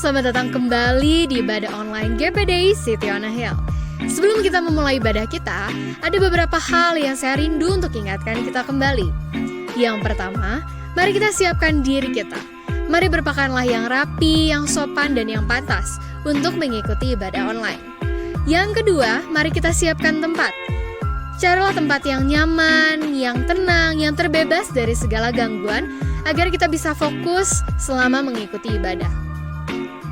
selamat datang kembali di ibadah online GPDI City on a Hill. Sebelum kita memulai ibadah kita, ada beberapa hal yang saya rindu untuk ingatkan kita kembali. Yang pertama, mari kita siapkan diri kita. Mari berpakaianlah yang rapi, yang sopan, dan yang pantas untuk mengikuti ibadah online. Yang kedua, mari kita siapkan tempat. Carilah tempat yang nyaman, yang tenang, yang terbebas dari segala gangguan, agar kita bisa fokus selama mengikuti ibadah.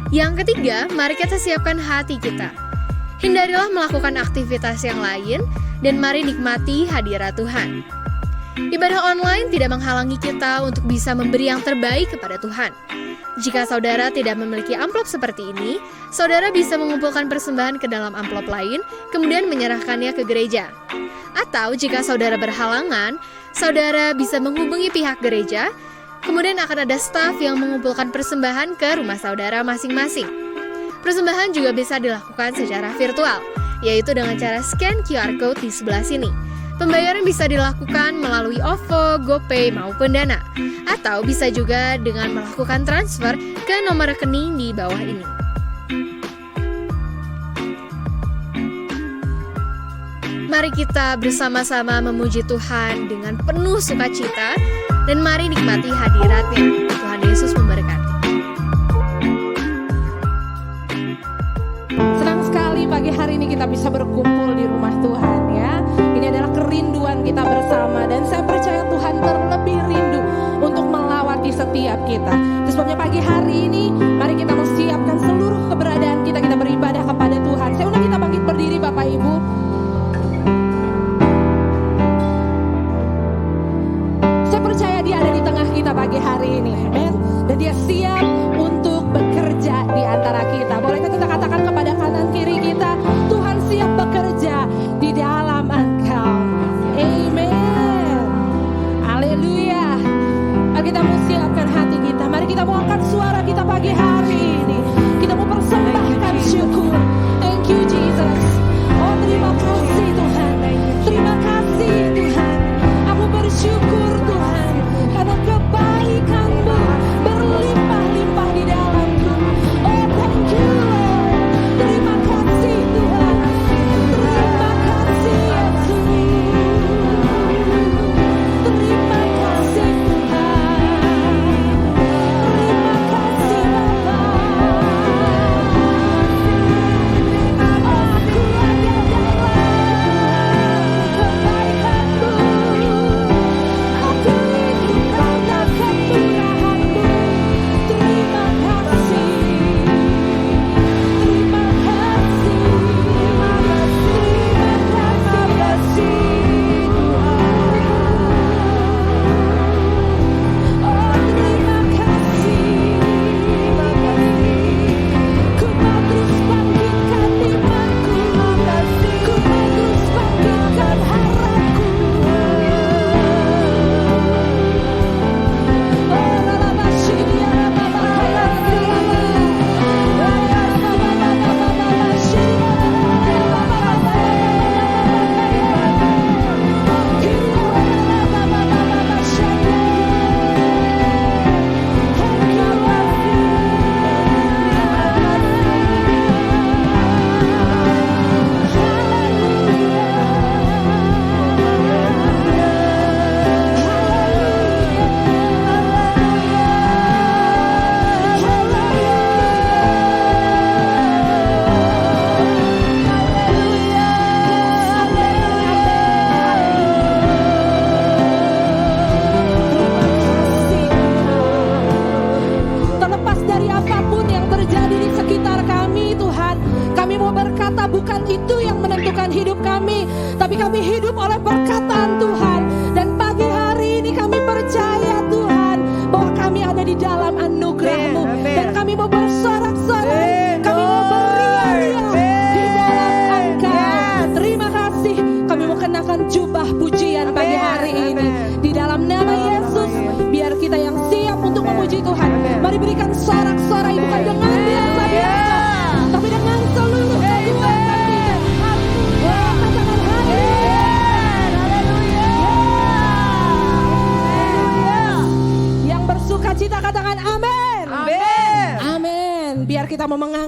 Yang ketiga, mari kita siapkan hati kita. Hindarilah melakukan aktivitas yang lain, dan mari nikmati hadirat Tuhan. Ibadah online tidak menghalangi kita untuk bisa memberi yang terbaik kepada Tuhan. Jika saudara tidak memiliki amplop seperti ini, saudara bisa mengumpulkan persembahan ke dalam amplop lain, kemudian menyerahkannya ke gereja. Atau jika saudara berhalangan, saudara bisa menghubungi pihak gereja, kemudian akan ada staf yang mengumpulkan persembahan ke rumah saudara masing-masing. Persembahan juga bisa dilakukan secara virtual, yaitu dengan cara scan QR Code di sebelah sini. Pembayaran bisa dilakukan melalui OVO, GoPay, maupun Dana. Atau bisa juga dengan melakukan transfer ke nomor rekening di bawah ini. Mari kita bersama-sama memuji Tuhan dengan penuh sukacita, dan mari nikmati hadirat-Nya. Tuhan Yesus memberkati. Senang sekali pagi hari ini kita bisa berkumpul di rumah Tuhan ya. Ini adalah kerinduan kita bersama, dan saya percaya Tuhan terlebih rindu untuk melawati setiap kita. Itu sebabnya pagi hari ini mari kita mempersiapkan seluruh keberadaan kita beribadah kepada Tuhan. Saya undang kita bangkit berdiri Bapak Ibu. Saya percaya Dia ada di tengah kita pagi hari ini, amen. Dan Dia siap untuk bekerja di antara kita. Bolehkah kita katakan kepada kanan kiri kita, Tuhan siap bekerja di dalam Engkau. Amen. Haleluya. Mari kita mau siapkan hati kita. Mari kita mau angkat suara kita pagi hari ini. Kita mau persembahkan syukur. Thank you Jesus. Oh terima kasih Tuhan. Terima kasih Tuhan. Aku bersyukur Tuhan, karena kebaikan-Mu berlimpah-limpah di dalamku. Oh thank you Lord. Terima kasih Tuhan. Terima kasih Yesus. Terima kasih Tuhan. Terima kasih Bapa. Aku ada dalam kebaikan-Mu. Aku hidup karena kemurahan-Mu. Terima kasih. Terima kasih. Terima kasih Tuhan. Oh terima kasih. Ku mau terus bangkitkan imanku. Ku mau terus bangkitkan harapku. Terlepas dari apapun yang terjadi di sekitar kami Tuhan, kami mau berkata bukan itu yang menentukan hidup kami, tapi kami hidup oleh perkataan Tuhan. Dan pagi hari ini kami percaya Tuhan bahwa kami ada di dalam anugerah-Mu, dan kami mau bersorak-sorai, kami mau beria-ria di dalam Engkau. Terima kasih. Kami mau kenakan jubah pujian pagi hari ini di dalam nama Yesus. Biar kita yang siap untuk memuji Tuhan. Mari berikan sorak-sorai bukan dengan biasa-biasa, tapi dengan seluruh kekuatan kita. Oh, katakan haleluya. Yang bersuka cita katakan amin. Amin. Amin. Biar kita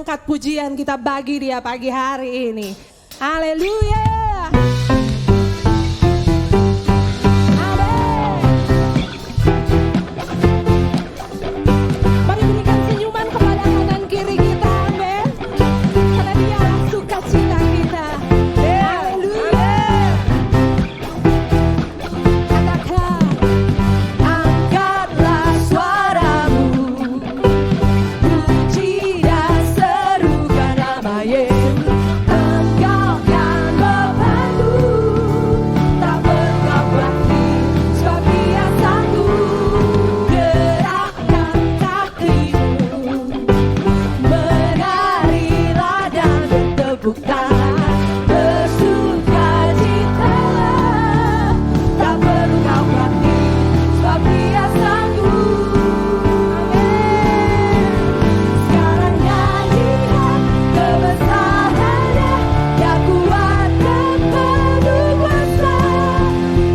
angkat pujian, kita bagi Dia pagi hari ini. Haleluya. Mari berikan senyuman kepada kanan kiri kita, amin. Karena Dialah sukacita kita. Haleluya. Katakan, angkatlah suaramu, puji dan serukan nama Yesus. Engkau yang membantu, tak perlu kau berhenti, sebab Dia sanggup. Gerakkan kakimu, menarilah dan bertepuk tangan, bersukacitalah, tak perlu kau berhenti, sebab Dia sanggup. Amin. Sekarang nyanyikan kebesarannya, Dia kuat dan penuh kuasa,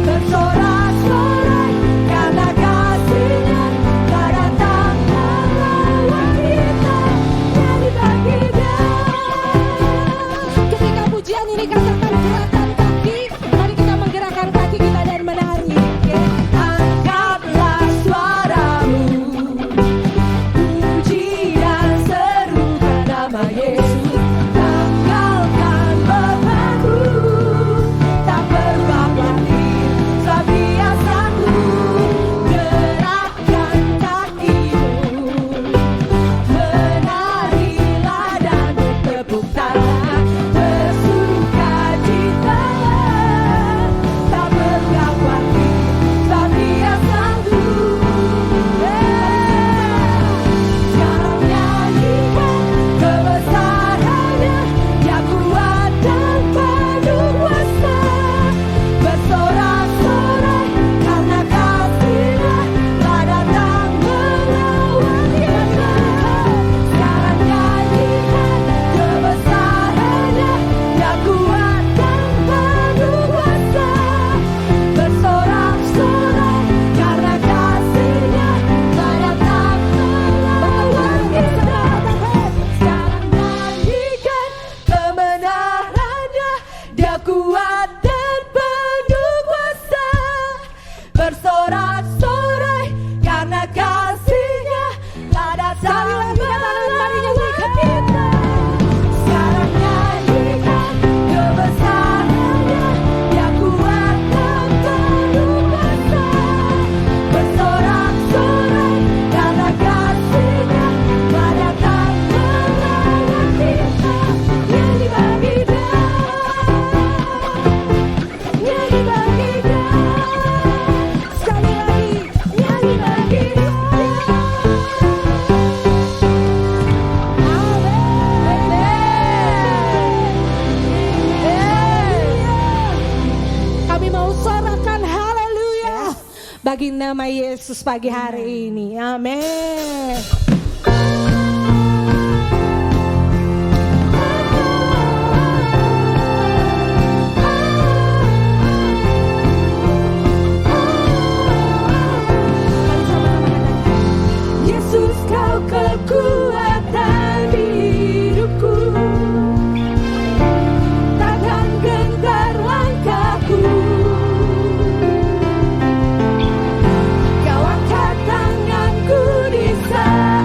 bersorak-sorai karena kasih-Nya, tak datang melawan kita, nyanyi bagi Dia. Ketika pujian ini katakan gerakan kaki, mari kita menggerakkan kaki kita dan menari. Oke? Angkatlah suaramu, puji dan serukan nama Yesus. Tanggalkan bebanmu, tak perlu khawatir, sebab Dia sanggup. Gerakkan kakimu, menarilah dan bertepuk tangan, bersukacitalah, tak perlu khawatir, sebab Dia sanggup. Sekarang nyanyikan kebesarannya, Dia kuat dan penuh kuasa, bersorak-sorai karena kasih-Nya, tak datang melawan kita. Sekarang nyanyikan kebesarannya, Dia kuat dan penuh kuasa, bersorak-sorai karena kasih-Nya, tak datang melawan kita. Sekarang nyanyikan kebenarannya, Dia kuat dan penuh kuasa, bersorak-sorai karena kasih-Nya, tak datang melawan kita. Sekarang nyanyikan kebesarannya, Dia kuat dan penuh kuasa, bersorak-sorai karena kasih-Nya, tak datang melawan kita. Nyanyi bagi Dia, nyanyi bagi Dia, sekali lagi nyanyi bagi Dia. Kami mau sorakan haleluya bagi nama Yesus pagi hari ini. Amin. Yesus, Kau kekuatan hidupku, takkan gentar langkahku. Kau angkat tanganku di saat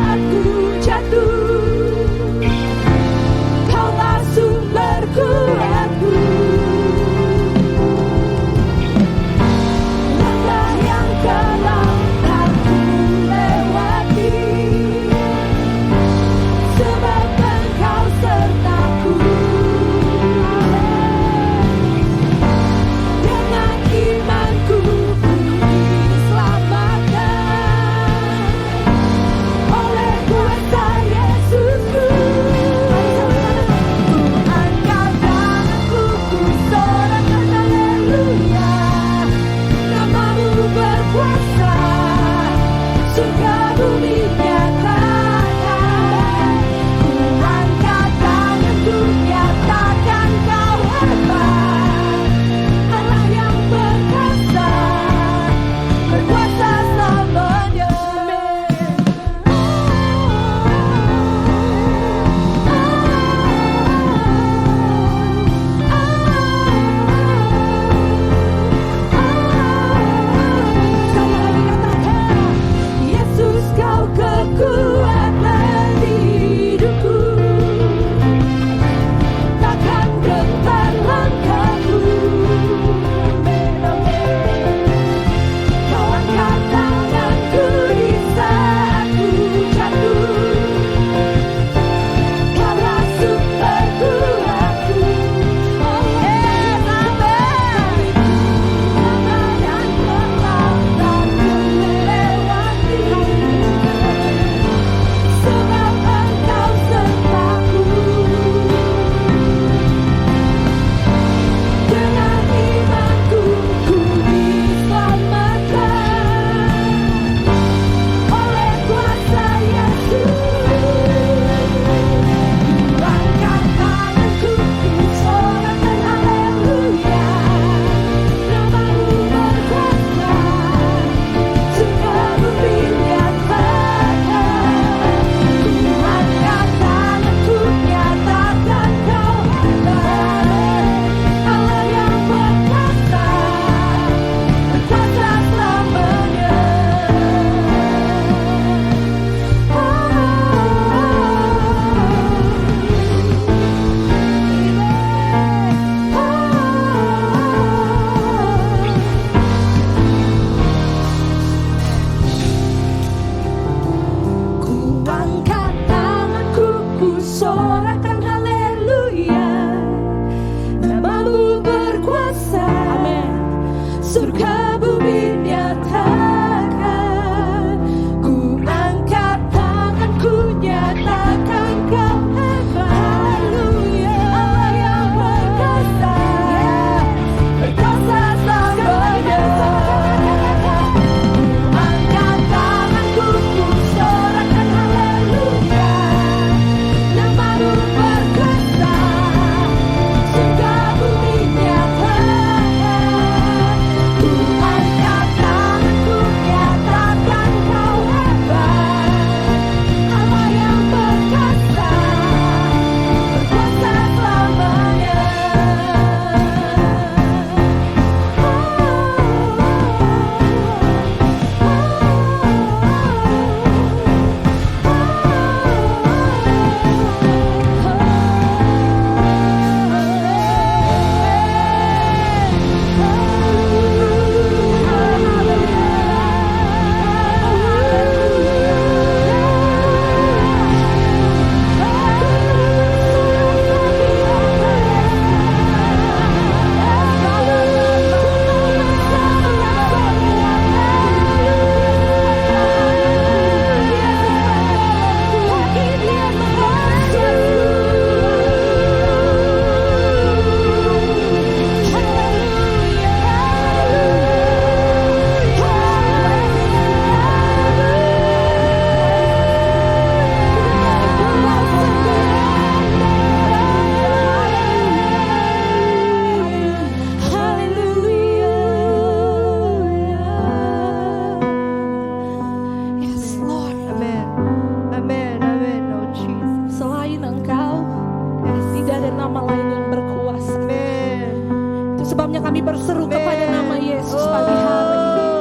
kami berseru kepada nama Yesus pagi hari ini.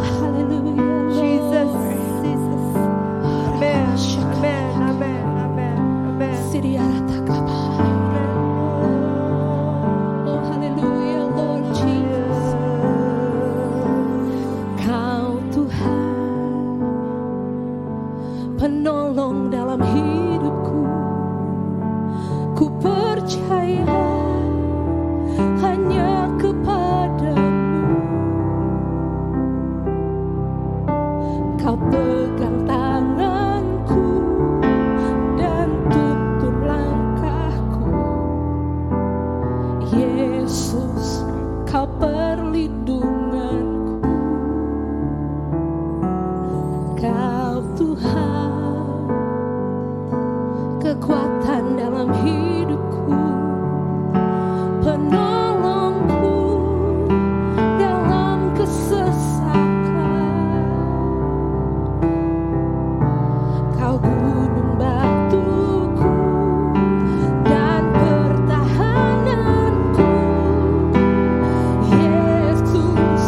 Haleluya, Jesus, Jesus. Amen, amen, amen, amen, amen. Oh haleluya, Lord Jesus. Kau Tuhan, penolong dalam hidupku. Ku percaya hanya kepadamu. Kau pegang tanganku dan tuntun langkahku. Yesus, kau perlindunganku. Kau Tuhan, kekuatan dalam hidupku, penolongku dalam kesesakan. Kau gunung batuku dan pertahananku. Yesus,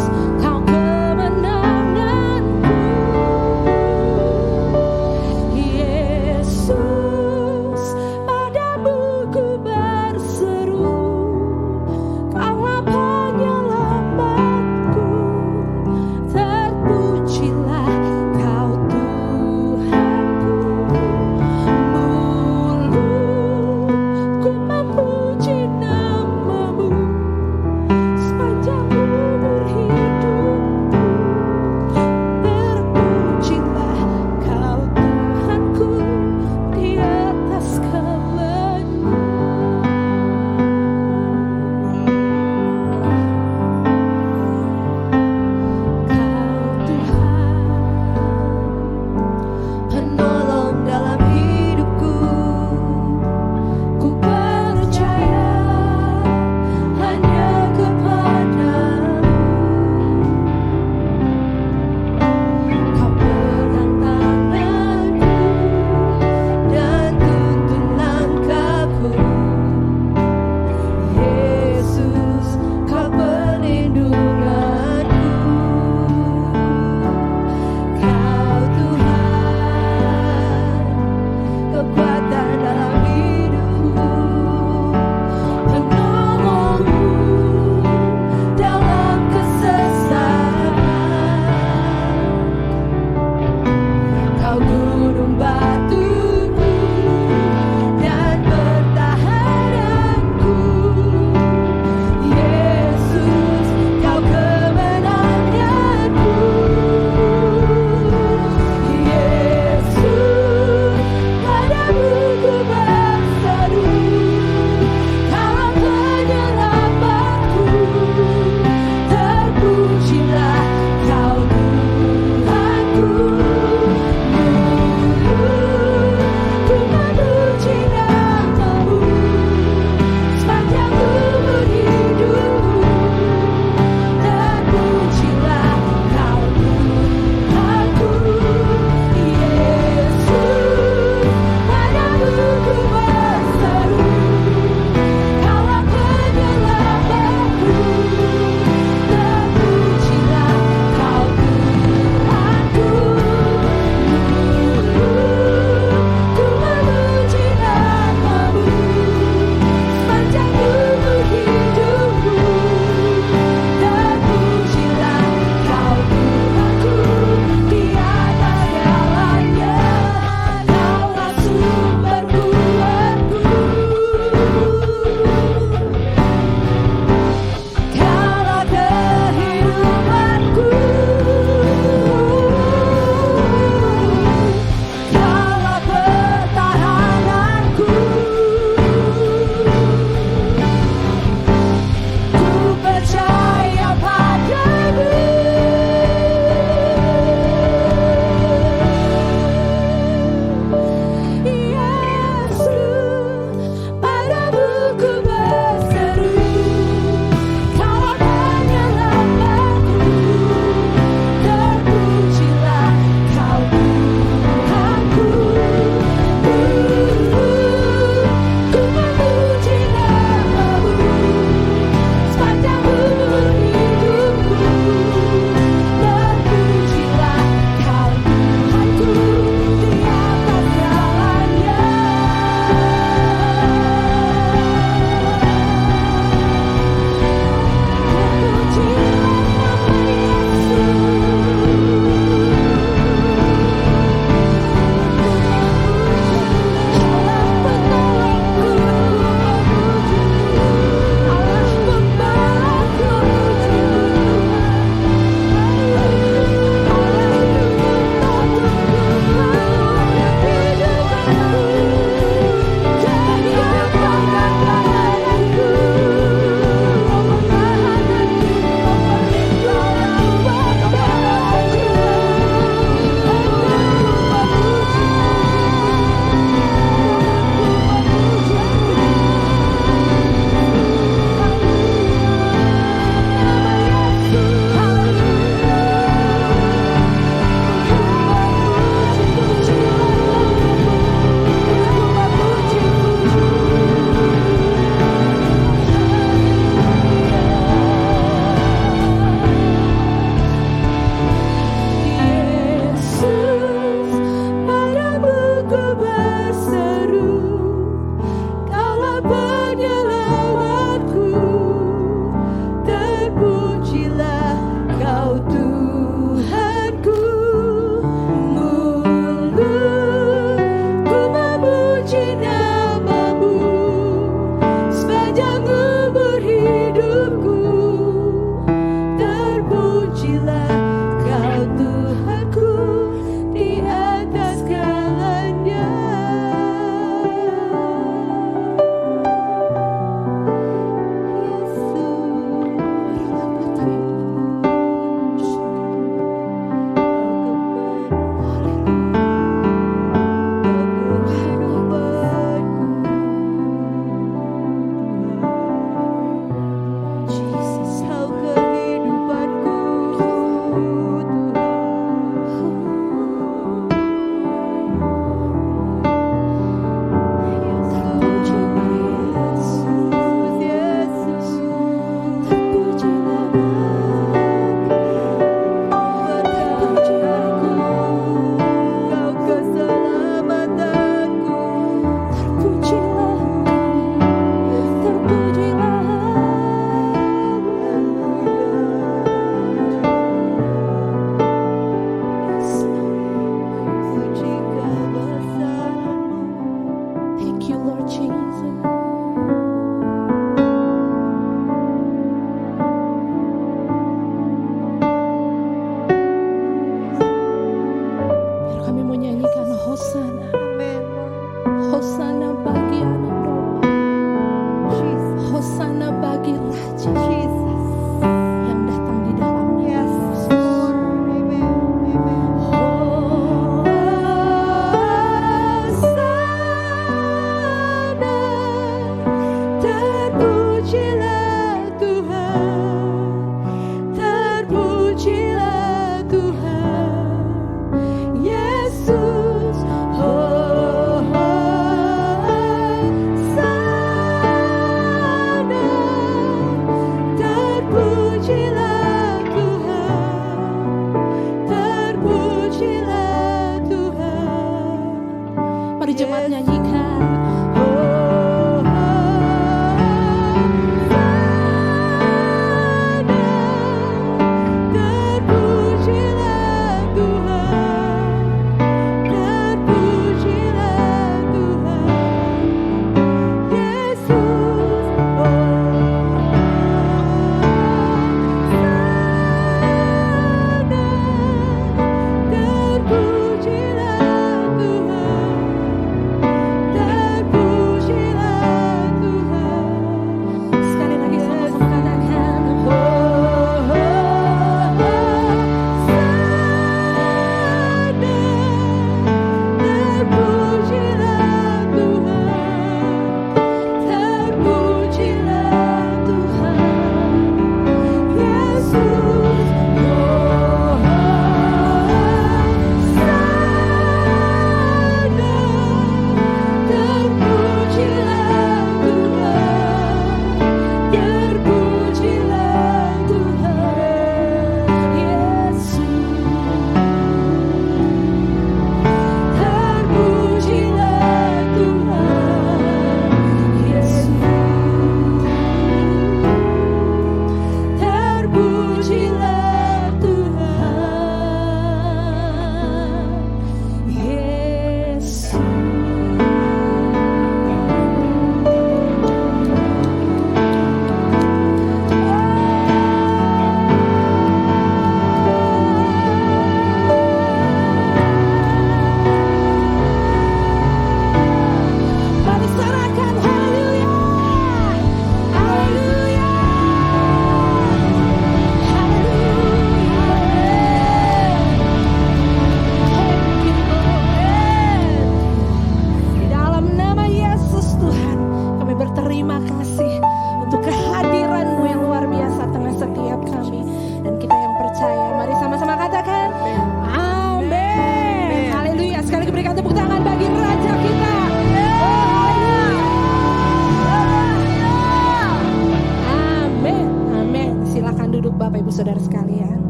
saudara sekalian.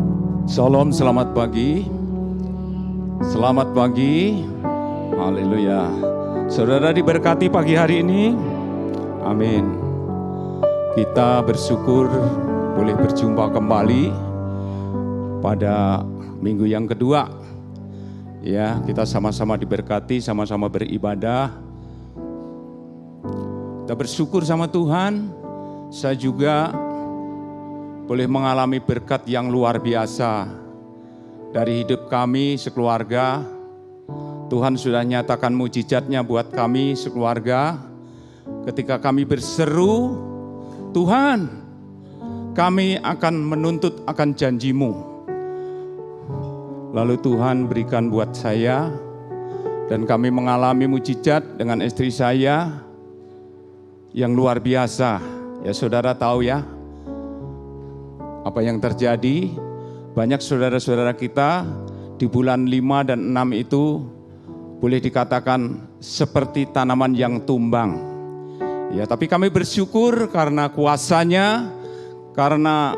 Shalom, selamat pagi. Selamat pagi. Haleluya. Saudara diberkati pagi hari ini. Amin. Kita bersyukur boleh berjumpa kembali pada minggu yang kedua. Ya, kita sama-sama diberkati, sama-sama beribadah. Kita bersyukur sama Tuhan. Saya juga boleh mengalami berkat yang luar biasa dari hidup kami sekeluarga. Tuhan sudah nyatakan mujizatnya buat kami sekeluarga. Ketika kami berseru, Tuhan, kami akan menuntut akan janji-Mu. Lalu Tuhan berikan buat saya, dan kami mengalami mujizat dengan istri saya yang luar biasa. Ya saudara tahu ya, apa yang terjadi. Banyak saudara-saudara kita di bulan 5 dan 6 itu boleh dikatakan seperti tanaman yang tumbang. Ya, tapi kami bersyukur karena kuasanya, karena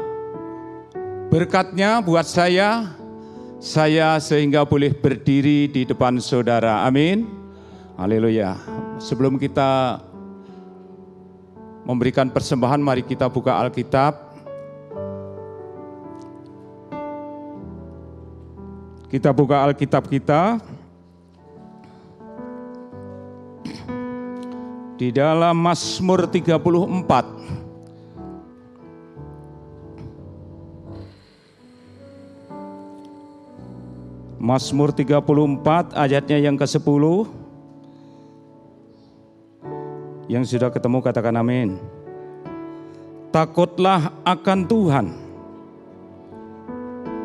berkatnya buat saya sehingga boleh berdiri di depan saudara. Amin. Haleluya. Sebelum kita memberikan persembahan, mari kita buka Alkitab. Kita buka Alkitab kita di dalam Mazmur 34. Mazmur 34 ayatnya yang ke-10. Yang sudah ketemu katakan amin. Takutlah akan Tuhan,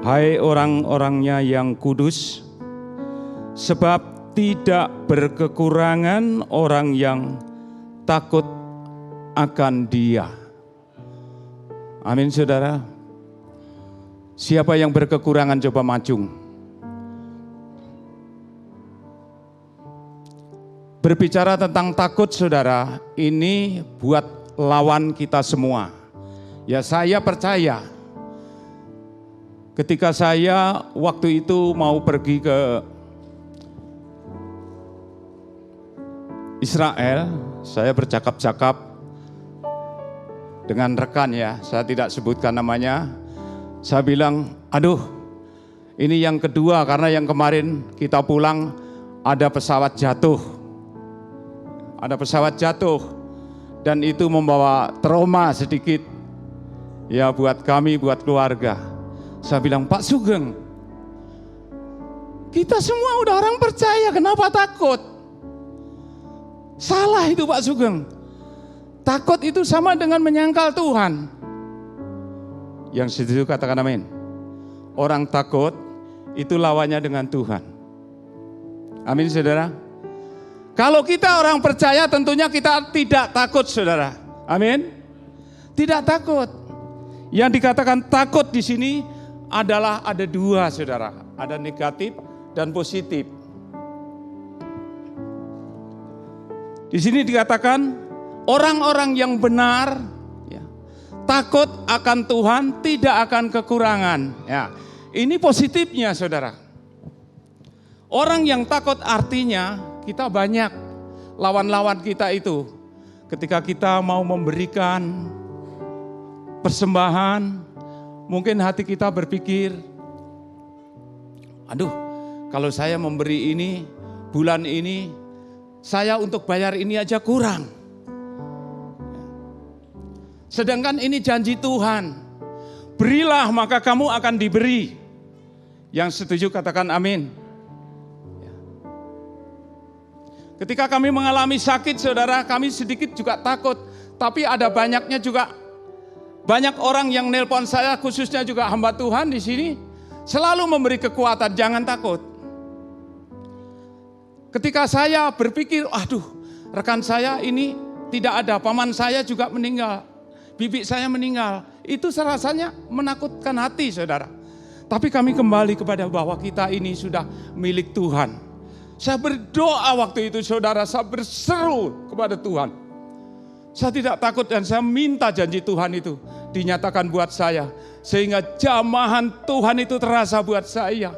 hai orang-orangnya yang kudus, sebab tidak berkekurangan orang yang takut akan Dia. Amin saudara. Siapa yang berkekurangan coba maju. Berbicara tentang takut saudara, ini buat lawan kita semua. Ya saya percaya. Ketika saya waktu itu mau pergi ke Israel, saya bercakap-cakap dengan rekan ya, saya tidak sebutkan namanya. Saya bilang, aduh ini yang kedua karena yang kemarin kita pulang ada pesawat jatuh. Ada pesawat jatuh dan itu membawa trauma sedikit ya buat kami, buat keluarga. Saya bilang, Pak Sugeng, kita semua udah orang percaya, kenapa takut? Salah itu Pak Sugeng. Takut itu sama dengan menyangkal Tuhan. Yang setuju katakan amin. Orang takut itu lawannya dengan Tuhan. Amin saudara. Kalau kita orang percaya tentunya kita tidak takut saudara. Amin. Tidak takut. Yang dikatakan takut di sini adalah ada dua saudara. Ada negatif dan positif. Di sini dikatakan orang-orang yang benar ya, takut akan Tuhan, tidak akan kekurangan. Ya, ini positifnya saudara. Orang yang takut artinya kita banyak lawan-lawan kita itu. Ketika kita mau memberikan persembahan, mungkin hati kita berpikir, aduh kalau saya memberi ini, bulan ini, saya untuk bayar ini aja kurang. Sedangkan ini janji Tuhan, berilah maka kamu akan diberi. Yang setuju katakan amin. Ketika kami mengalami sakit saudara, kami sedikit juga takut. Tapi ada banyaknya juga, banyak orang yang nelpon saya, khususnya juga hamba Tuhan di sini, selalu memberi kekuatan, jangan takut. Ketika saya berpikir, aduh rekan saya ini tidak ada, paman saya juga meninggal, bibi saya meninggal, itu rasanya menakutkan hati saudara. Tapi kami kembali kepada bahwa kita ini sudah milik Tuhan. Saya berdoa waktu itu saudara, saya berseru kepada Tuhan. Saya tidak takut dan saya minta janji Tuhan itu dinyatakan buat saya. Sehingga jamahan Tuhan itu terasa buat saya.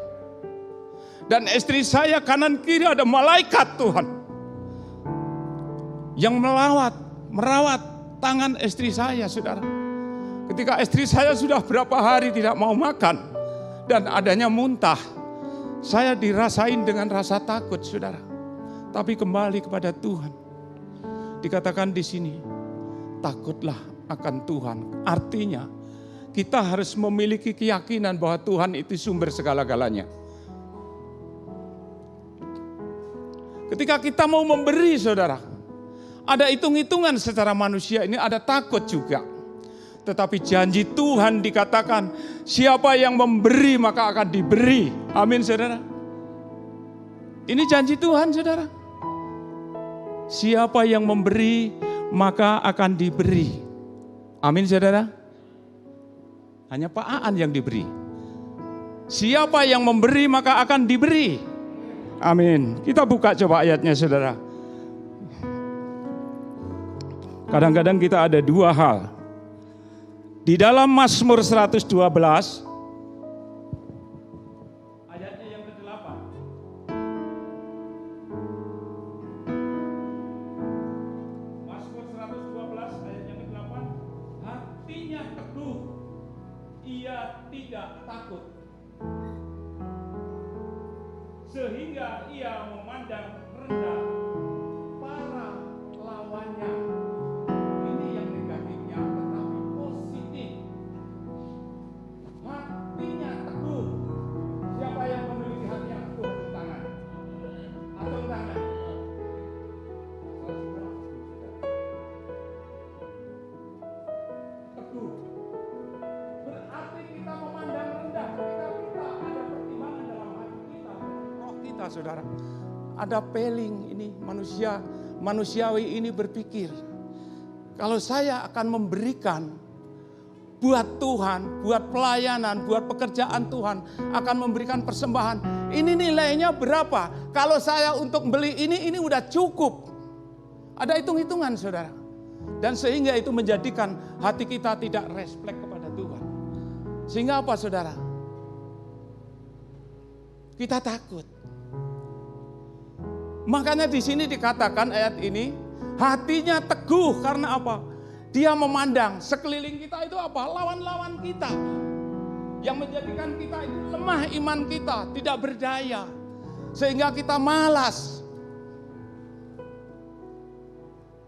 Dan istri saya kanan kiri ada malaikat Tuhan. Yang merawat tangan istri saya, saudara. Ketika istri saya sudah berapa hari tidak mau makan dan adanya muntah, saya dirasain dengan rasa takut, saudara. Tapi kembali kepada Tuhan. Dikatakan di sini, takutlah akan Tuhan. Artinya, kita harus memiliki keyakinan bahwa Tuhan itu sumber segala-galanya. Ketika kita mau memberi, saudara, ada hitung-hitungan secara manusia, ini ada takut juga. Tetapi janji Tuhan dikatakan, siapa yang memberi maka akan diberi. Amin, saudara. Ini janji Tuhan, saudara. Siapa yang memberi maka akan diberi. Amin, saudara. Hanya Pak Aan yang diberi. Siapa yang memberi maka akan diberi. Amin. Kita buka coba ayatnya, saudara. Kadang-kadang kita ada dua hal. Di dalam Mazmur 112, ayatnya yang ke-8. Mazmur 112 ayat yang ke-8. Hatinya teguh, ia tidak takut. Sehingga ia memandang rendah para lawannya. Ini yang negatifnya, tetapi positif. Hatinya teguh. Siapa yang memiliki hati yang teguh di tangan? Atau tangan? Teguh. Berarti kita memandang rendah. Kita ada pertimbangan dalam hati kita. Roh kita, saudara. Ada peling ini manusiawi ini berpikir. Kalau saya akan memberikan buat Tuhan, buat pelayanan, buat pekerjaan Tuhan, akan memberikan persembahan. Ini nilainya berapa? Kalau saya untuk beli ini udah cukup. Ada hitung-hitungan, saudara. Dan sehingga itu menjadikan hati kita tidak respect kepada Tuhan. Sehingga apa, saudara? Kita takut. Makanya di sini dikatakan ayat ini, hatinya teguh karena apa? Dia memandang sekeliling kita itu apa? Lawan-lawan kita. Yang menjadikan kita itu lemah iman kita, tidak berdaya. Sehingga kita malas.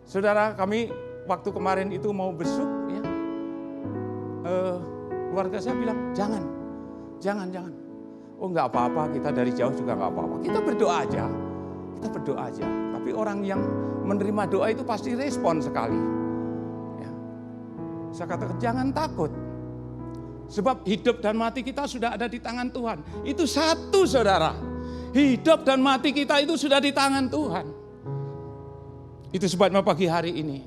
Saudara, kami waktu kemarin itu mau besuk, ya, keluarga saya bilang, jangan. Oh, nggak apa-apa, kita dari jauh juga nggak apa-apa. Kita berdoa aja. Tapi orang yang menerima doa itu pasti respon sekali. Ya. Saya katakan jangan takut. Sebab hidup dan mati kita sudah ada di tangan Tuhan. Itu satu, saudara. Hidup dan mati kita itu sudah di tangan Tuhan. Itu sebabnya pagi hari ini,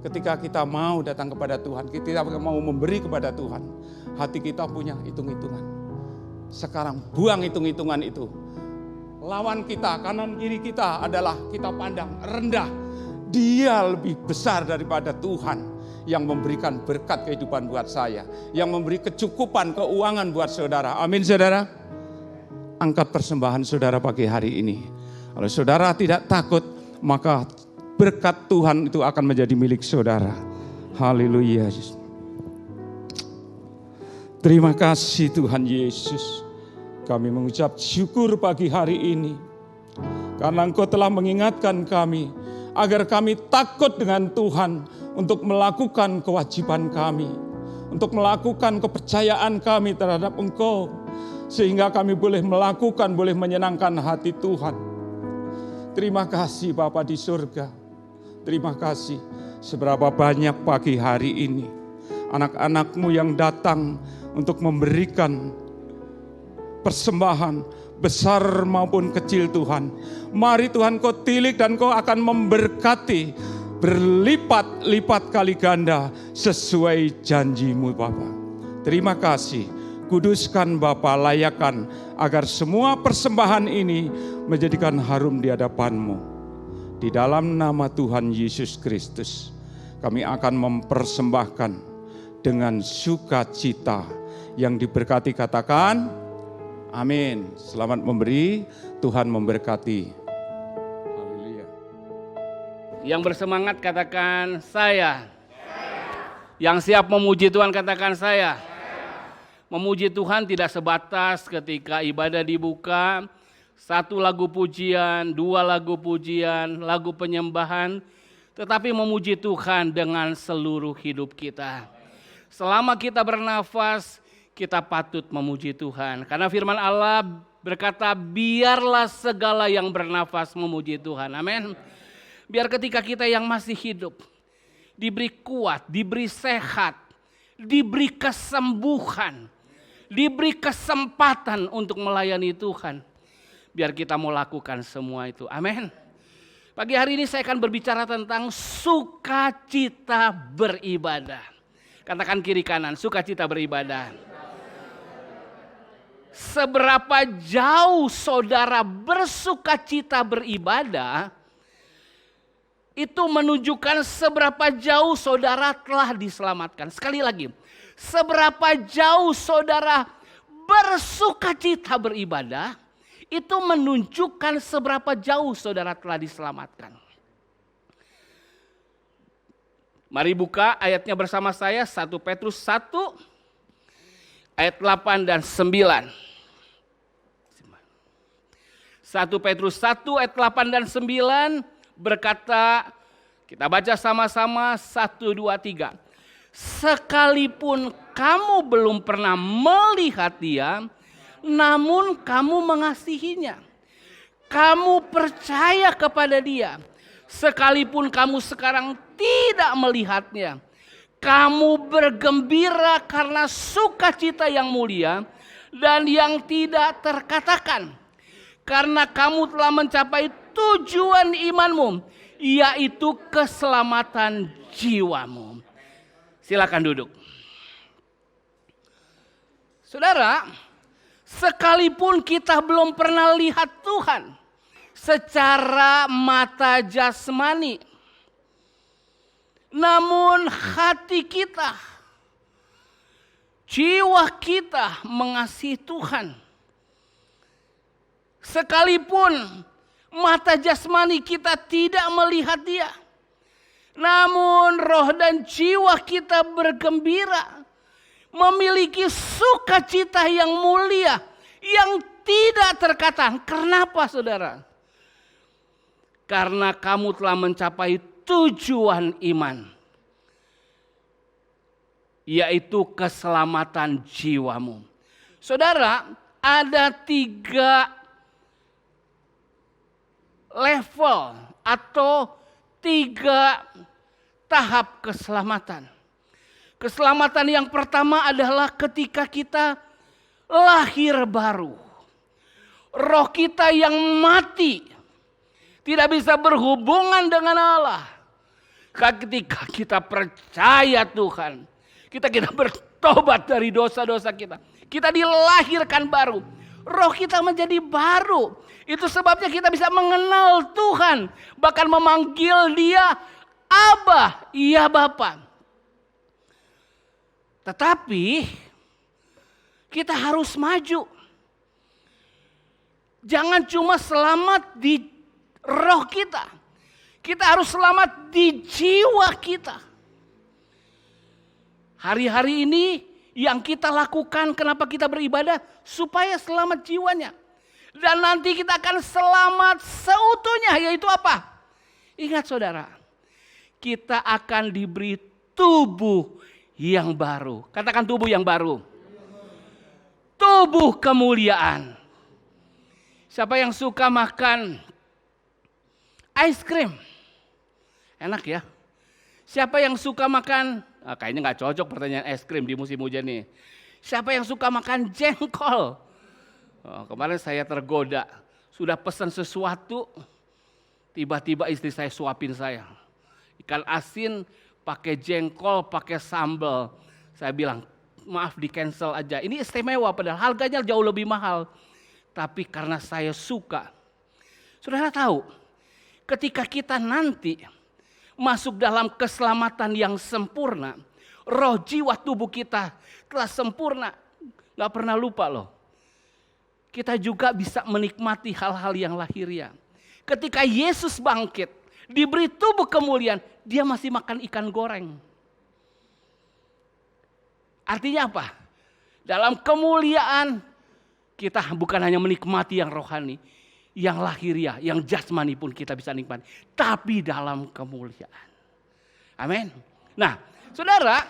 ketika kita mau datang kepada Tuhan, kita mau memberi kepada Tuhan, hati kita punya hitung-hitungan. Sekarang buang hitung-hitungan itu. Lawan kita, kanan kiri kita adalah kita pandang rendah. Dia lebih besar daripada Tuhan yang memberikan berkat kehidupan buat saya. Yang memberi kecukupan keuangan buat saudara. Amin, saudara. Angkat persembahan saudara pagi hari ini. Kalau saudara tidak takut, maka berkat Tuhan itu akan menjadi milik saudara. Haleluya. Terima kasih Tuhan Yesus. Kami mengucap syukur pagi hari ini. Karena Engkau telah mengingatkan kami agar kami takut dengan Tuhan untuk melakukan kewajiban kami. Untuk melakukan kepercayaan kami terhadap Engkau. Sehingga kami boleh melakukan, boleh menyenangkan hati Tuhan. Terima kasih Bapa di surga. Terima kasih seberapa banyak pagi hari ini anak-anak-Mu yang datang untuk memberikan persembahan besar maupun kecil Tuhan. Mari Tuhan Kau tilik dan Kau akan memberkati berlipat-lipat kali ganda sesuai janji-Mu Bapa. Terima kasih. Kuduskan Bapa, layakan agar semua persembahan ini menjadikan harum di hadapan-Mu. Di dalam nama Tuhan Yesus Kristus kami akan mempersembahkan dengan sukacita yang diberkati. Katakan amin. Selamat memberi, Tuhan memberkati. Haleluya. Yang bersemangat katakan saya. Yang siap memuji Tuhan katakan saya. Memuji Tuhan tidak sebatas ketika ibadah dibuka, 1 lagu pujian, 2 lagu pujian, lagu penyembahan, tetapi memuji Tuhan dengan seluruh hidup kita. Selama kita bernafas, kita patut memuji Tuhan. Karena firman Allah berkata, biarlah segala yang bernafas memuji Tuhan. Amin. Biar ketika kita yang masih hidup, diberi kuat, diberi sehat, diberi kesembuhan, diberi kesempatan untuk melayani Tuhan. Biar kita mau lakukan semua itu. Amin. Pagi hari ini saya akan berbicara tentang sukacita beribadah. Katakan kiri kanan, sukacita beribadah. Seberapa jauh saudara bersukacita beribadah, itu menunjukkan seberapa jauh saudara telah diselamatkan. Sekali lagi, seberapa jauh saudara bersukacita beribadah, itu menunjukkan seberapa jauh saudara telah diselamatkan. Mari buka ayatnya bersama saya, 1 Petrus 1 ayat 8 dan 9. 1 Petrus 1 ayat 8 dan 9 berkata, kita baca sama-sama 1, 2, 3. Sekalipun kamu belum pernah melihat Dia, namun kamu mengasihinya. Kamu percaya kepada Dia. Sekalipun kamu sekarang tidak melihatnya, kamu bergembira karena sukacita yang mulia dan yang tidak terkatakan. Karena kamu telah mencapai tujuan imanmu, yaitu keselamatan jiwamu. Silakan duduk. Saudara, sekalipun kita belum pernah lihat Tuhan secara mata jasmani, namun hati kita, jiwa kita mengasihi Tuhan. Sekalipun mata jasmani kita tidak melihat Dia, namun roh dan jiwa kita bergembira, memiliki sukacita yang mulia, yang tidak terkata. Kenapa saudara? Karena kamu telah mencapai tujuan iman, yaitu keselamatan jiwamu. Saudara, ada 3 level atau 3 tahap keselamatan. Keselamatan yang pertama adalah ketika kita lahir baru. Roh kita yang mati tidak bisa berhubungan dengan Allah. Ketika kita percaya Tuhan, kita bertobat dari dosa-dosa kita. Kita dilahirkan baru. Roh kita menjadi baru. Itu sebabnya kita bisa mengenal Tuhan. Bahkan memanggil Dia Abba, ya Bapa. Tetapi kita harus maju. Jangan cuma selamat di roh kita. Kita harus selamat di jiwa kita. Hari-hari ini yang kita lakukan, kenapa kita beribadah? Supaya selamat jiwanya. Dan nanti kita akan selamat seutuhnya, yaitu apa? Ingat saudara, kita akan diberi tubuh yang baru. Katakan tubuh yang baru. Tubuh kemuliaan. Siapa yang suka makan ice cream? Enak ya. Siapa yang suka makan, kayaknya gak cocok pertanyaan es krim di musim hujan nih. Siapa yang suka makan jengkol? Kemarin saya tergoda, sudah pesan sesuatu, tiba-tiba istri saya suapin saya. Ikan asin pakai jengkol, pakai sambal. Saya bilang, maaf di cancel aja. Ini istimewa padahal harganya jauh lebih mahal. Tapi karena saya suka. Saudara tahu, ketika kita nanti masuk dalam keselamatan yang sempurna, roh jiwa tubuh kita telah sempurna. Gak pernah lupa loh. Kita juga bisa menikmati hal-hal yang lahiriah. Ketika Yesus bangkit, diberi tubuh kemuliaan, dia masih makan ikan goreng. Artinya apa? Dalam kemuliaan kita bukan hanya menikmati yang rohani, yang lahiriah, yang jasmani pun kita bisa nikmati. Tapi dalam kemuliaan. Amin. Nah, saudara,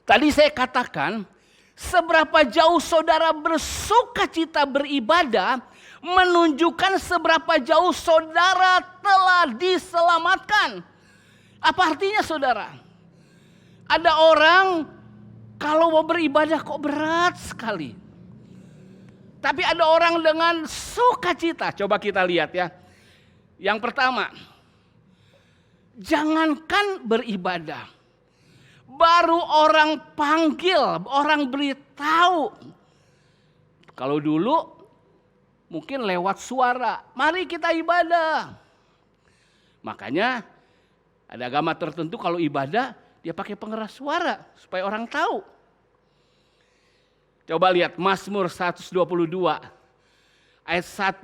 tadi saya katakan seberapa jauh saudara bersuka cita beribadah menunjukkan seberapa jauh saudara telah diselamatkan. Apa artinya saudara? Ada orang kalau mau beribadah kok berat sekali. Tapi ada orang dengan sukacita. Coba kita lihat ya. Yang pertama, jangankan beribadah. Baru orang panggil, orang beritahu. Kalau dulu mungkin lewat suara, mari kita ibadah. Makanya ada agama tertentu kalau ibadah dia pakai pengeras suara supaya orang tahu. Coba lihat Mazmur 122 ayat 1.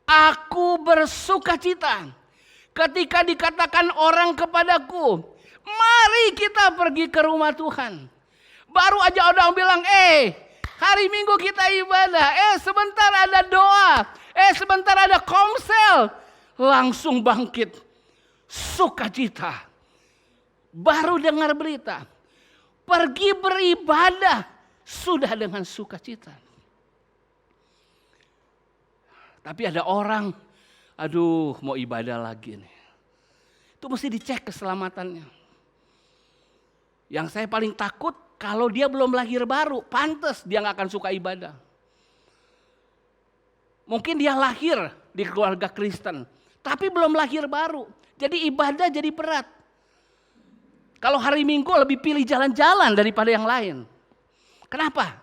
Aku bersukacita ketika dikatakan orang kepadaku, mari kita pergi ke rumah Tuhan. Baru aja orang bilang, hari Minggu kita ibadah, sebentar ada doa, sebentar ada komsel. Langsung bangkit, sukacita. Baru dengar berita, pergi beribadah, sudah dengan sukacita. Tapi ada orang, aduh mau ibadah lagi nih. Itu mesti dicek keselamatannya. Yang saya paling takut kalau dia belum lahir baru, pantas dia gak akan suka ibadah. Mungkin dia lahir di keluarga Kristen, tapi belum lahir baru. Jadi ibadah jadi berat. Kalau hari Minggu lebih pilih jalan-jalan daripada yang lain. Kenapa?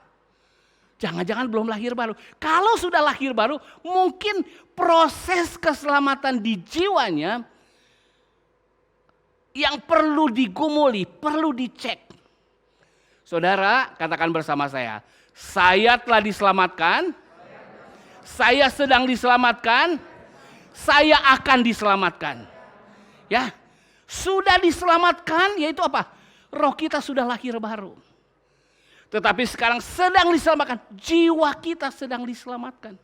Jangan-jangan belum lahir baru. Kalau sudah lahir baru, mungkin proses keselamatan di jiwanya yang perlu digumuli, perlu dicek. Saudara, katakan bersama saya telah diselamatkan, saya sedang diselamatkan, saya akan diselamatkan. Ya, sudah diselamatkan, yaitu apa? Roh kita sudah lahir baru. Tetapi sekarang sedang diselamatkan, jiwa kita sedang diselamatkan.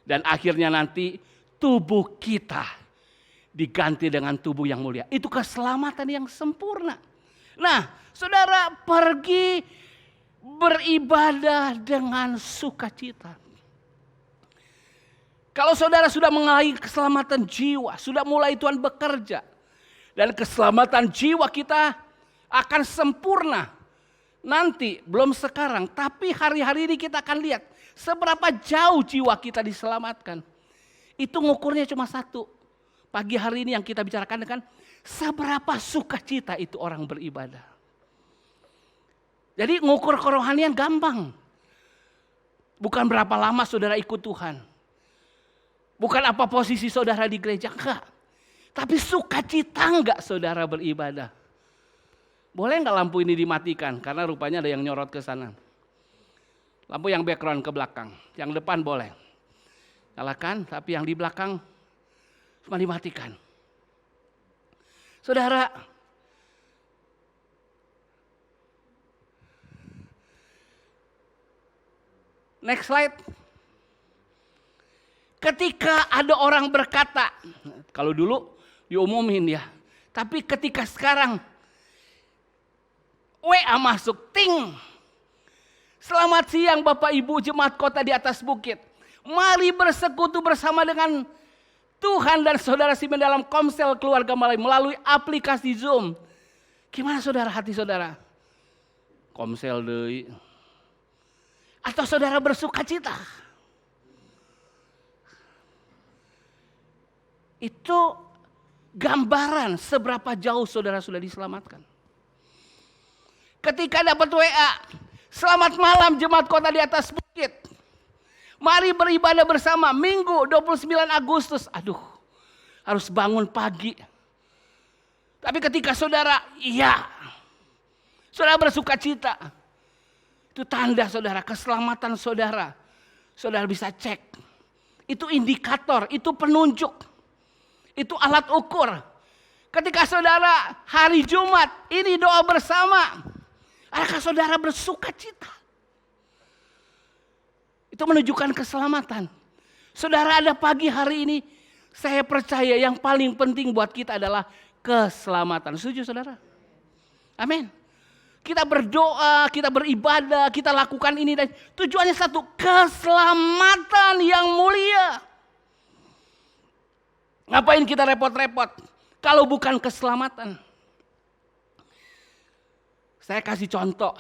Dan akhirnya nanti tubuh kita diganti dengan tubuh yang mulia. Itu keselamatan yang sempurna. Nah, saudara pergi beribadah dengan sukacita. Kalau saudara sudah mengalami keselamatan jiwa, sudah mulai Tuhan bekerja. Dan keselamatan jiwa kita akan sempurna. Nanti, belum sekarang, tapi hari-hari ini kita akan lihat seberapa jauh jiwa kita diselamatkan. Itu ngukurnya cuma satu. Pagi hari ini yang kita bicarakan kan, seberapa sukacita itu orang beribadah. Jadi ngukur kerohanian gampang. Bukan berapa lama saudara ikut Tuhan. Bukan apa posisi saudara di gereja, enggak. Tapi sukacita enggak saudara beribadah? Boleh enggak lampu ini dimatikan? Karena rupanya ada yang nyorot ke sana. Lampu yang background ke belakang. Yang depan boleh. Nyalakan, tapi yang di belakang cuma dimatikan. Saudara, next slide. Ketika ada orang berkata, kalau dulu diumumin ya. Tapi ketika sekarang WA masuk, ting. Selamat siang Bapak Ibu Jemaat Kota di atas bukit. Mari bersekutu bersama dengan Tuhan dan saudara Simen dalam komsel keluarga melalui aplikasi Zoom. Gimana saudara hati saudara? Komsel deui. Atau saudara bersukacita? Itu gambaran seberapa jauh saudara sudah diselamatkan. Ketika dapat WA, selamat malam Jemaat Kota di atas bukit. Mari beribadah bersama Minggu 29 Agustus. Aduh, harus bangun pagi. Tapi ketika saudara, saudara bersuka cita, itu tanda saudara, keselamatan saudara. Saudara bisa cek. Itu indikator, itu penunjuk. Itu alat ukur. Ketika saudara hari Jumat, ini doa bersama. Adakah saudara bersuka cita? Itu menunjukkan keselamatan. Saudara ada pagi hari ini, saya percaya yang paling penting buat kita adalah keselamatan. Setuju saudara? Amin. Kita berdoa, kita beribadah, kita lakukan ini dan tujuannya satu, keselamatan yang mulia. Ngapain kita repot-repot kalau bukan keselamatan? Saya kasih contoh.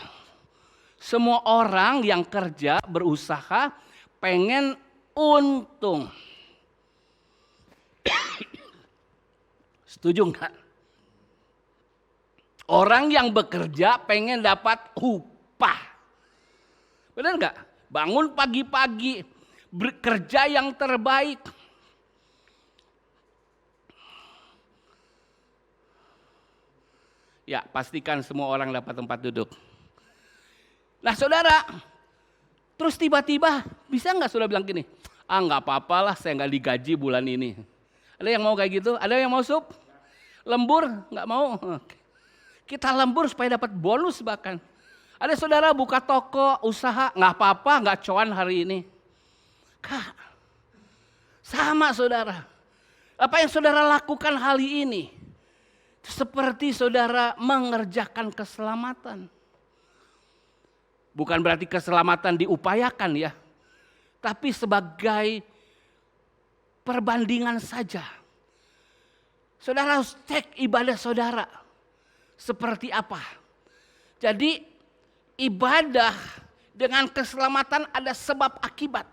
Semua orang yang kerja, berusaha, pengen untung. Setuju enggak? Orang yang bekerja pengen dapat upah. Benar enggak? Bangun pagi-pagi, bekerja yang terbaik. Ya, pastikan semua orang dapat tempat duduk. Nah saudara, terus tiba-tiba bisa nggak saudara bilang gini, nggak apa-apa lah saya nggak digaji bulan ini. Ada yang mau kayak gitu? Ada yang mau sup? Lembur? Nggak mau? Kita lembur supaya dapat bonus bahkan. Ada saudara buka toko, usaha, nggak apa-apa, nggak cuan hari ini. Kak, sama saudara. Apa yang saudara lakukan hari ini? Seperti saudara mengerjakan keselamatan. Bukan berarti keselamatan diupayakan ya. Tapi sebagai perbandingan saja. Saudara harus cek ibadah saudara. Seperti apa. Jadi ibadah dengan keselamatan ada sebab akibat.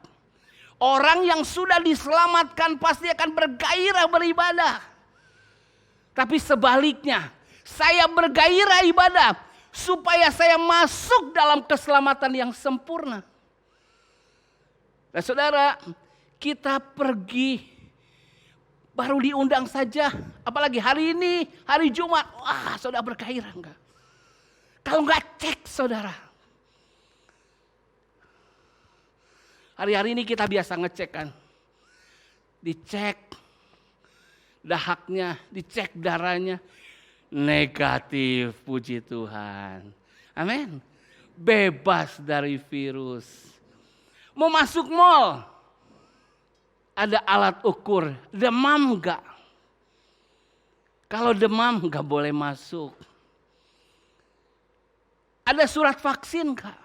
Orang yang sudah diselamatkan pasti akan bergairah beribadah. Tapi sebaliknya, saya bergairah ibadah supaya saya masuk dalam keselamatan yang sempurna. Nah saudara, kita pergi baru diundang saja, apalagi hari ini, hari Jumat, wah saudara bergairah enggak? Kalau enggak cek saudara. Hari-hari ini kita biasa ngecek kan, dicek dahaknya, dicek darahnya, negatif, puji Tuhan. Amin. Bebas dari virus. Mau masuk mall, ada alat ukur, demam enggak? Kalau demam enggak boleh masuk. Ada surat vaksin enggak?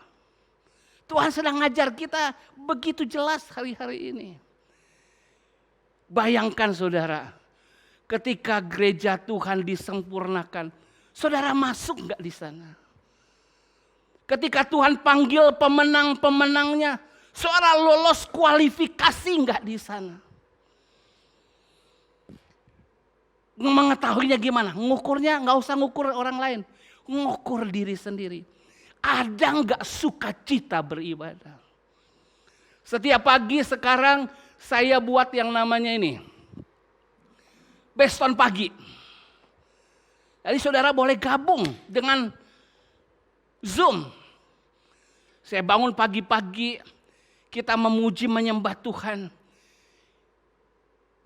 Tuhan sedang ngajar kita begitu jelas hari-hari ini. Bayangkan saudara, ketika gereja Tuhan disempurnakan, saudara masuk enggak di sana? Ketika Tuhan panggil pemenang-pemenangnya, saudara lolos kualifikasi enggak di sana? Mengetahuinya gimana? Ngukurnya enggak usah ngukur orang lain, ngukur diri sendiri. Ada enggak sukacita beribadah? Setiap pagi sekarang saya buat yang namanya ini, Beston pagi. Jadi saudara boleh gabung dengan Zoom. Saya bangun pagi-pagi, kita memuji menyembah Tuhan.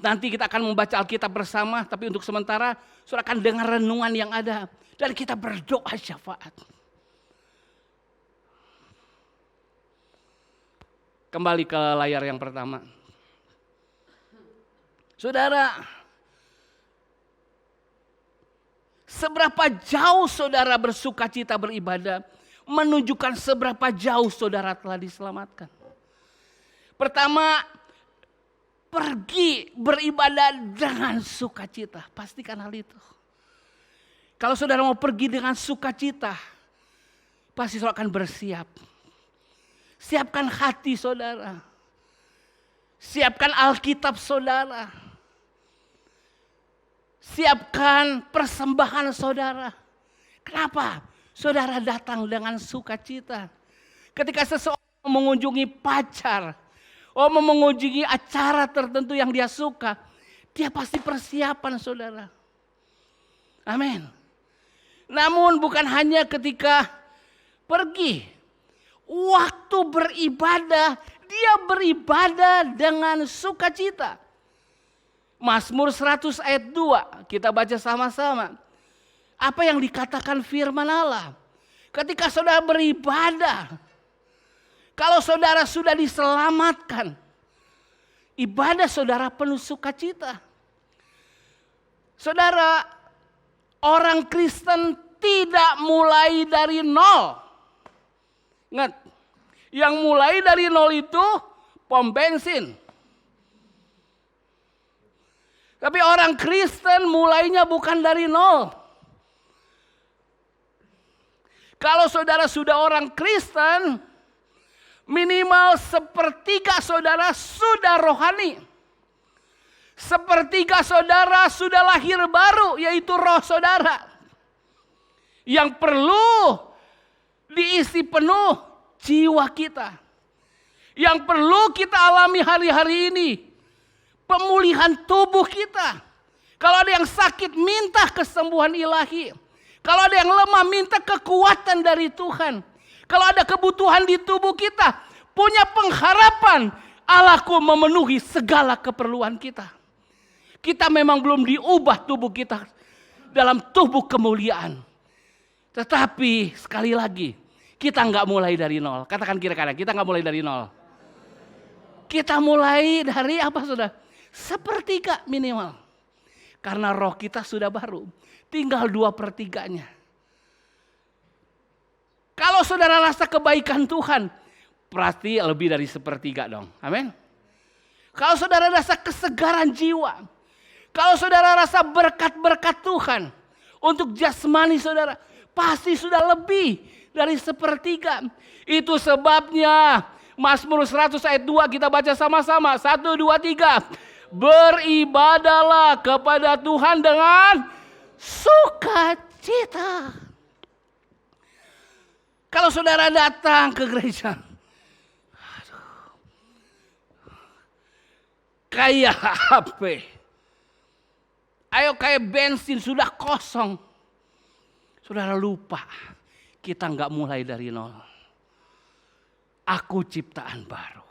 Nanti kita akan membaca Alkitab bersama, tapi untuk sementara saudara akan dengar renungan yang ada. Dan kita berdoa syafaat. Kembali ke layar yang pertama. Saudara, seberapa jauh saudara bersuka cita beribadah menunjukkan seberapa jauh saudara telah diselamatkan. Pertama, pergi beribadah dengan sukacita. Pastikan hal itu. Kalau saudara mau pergi dengan sukacita, pasti saudara akan bersiap. Siapkan hati saudara. Siapkan Alkitab saudara. Siapkan persembahan saudara. Kenapa? Saudara datang dengan sukacita. Ketika seseorang mengunjungi pacar, mengunjungi acara tertentu yang dia suka, Dia pasti persiapan saudara. Amin. Namun bukan hanya ketika pergi. Waktu beribadah, dia beribadah dengan sukacita. Mazmur 100 ayat 2, kita baca sama-sama. Apa yang dikatakan firman Allah? Ketika saudara beribadah, kalau saudara sudah diselamatkan, ibadah saudara penuh sukacita. Saudara, orang Kristen tidak mulai dari nol. Ingat, yang mulai dari nol itu pom bensin. Tapi orang Kristen mulainya bukan dari nol. Kalau saudara sudah orang Kristen, minimal sepertiga saudara sudah rohani. Sepertiga saudara sudah lahir baru, yaitu roh saudara. Yang perlu diisi penuh jiwa kita. Yang perlu kita alami hari-hari ini, pemulihan tubuh kita. Kalau ada yang sakit, minta kesembuhan ilahi. Kalau ada yang lemah, minta kekuatan dari Tuhan. Kalau ada kebutuhan di tubuh kita, punya pengharapan, Allahku memenuhi segala keperluan kita. Kita memang belum diubah tubuh kita dalam tubuh kemuliaan. Tetapi sekali lagi, kita nggak mulai dari nol. Katakan kira-kira, kita nggak mulai dari nol. Kita mulai dari apa saudara? Sepertiga minimal. Karena roh kita sudah baru. Tinggal 2/3-nya. Kalau saudara rasa kebaikan Tuhan, pasti lebih dari 1/3 dong. Amin. Kalau saudara rasa kesegaran jiwa, kalau saudara rasa berkat-berkat Tuhan untuk jasmani saudara, pasti sudah lebih dari 1/3. Itu sebabnya Mazmur 100 ayat 2 kita baca sama-sama. 1, 2, 3. Beribadahlah kepada Tuhan dengan sukacita. Kalau saudara datang ke gereja, kayak HP, ayo kayak bensin sudah kosong, saudara lupa kita nggak mulai dari nol. Aku ciptaan baru.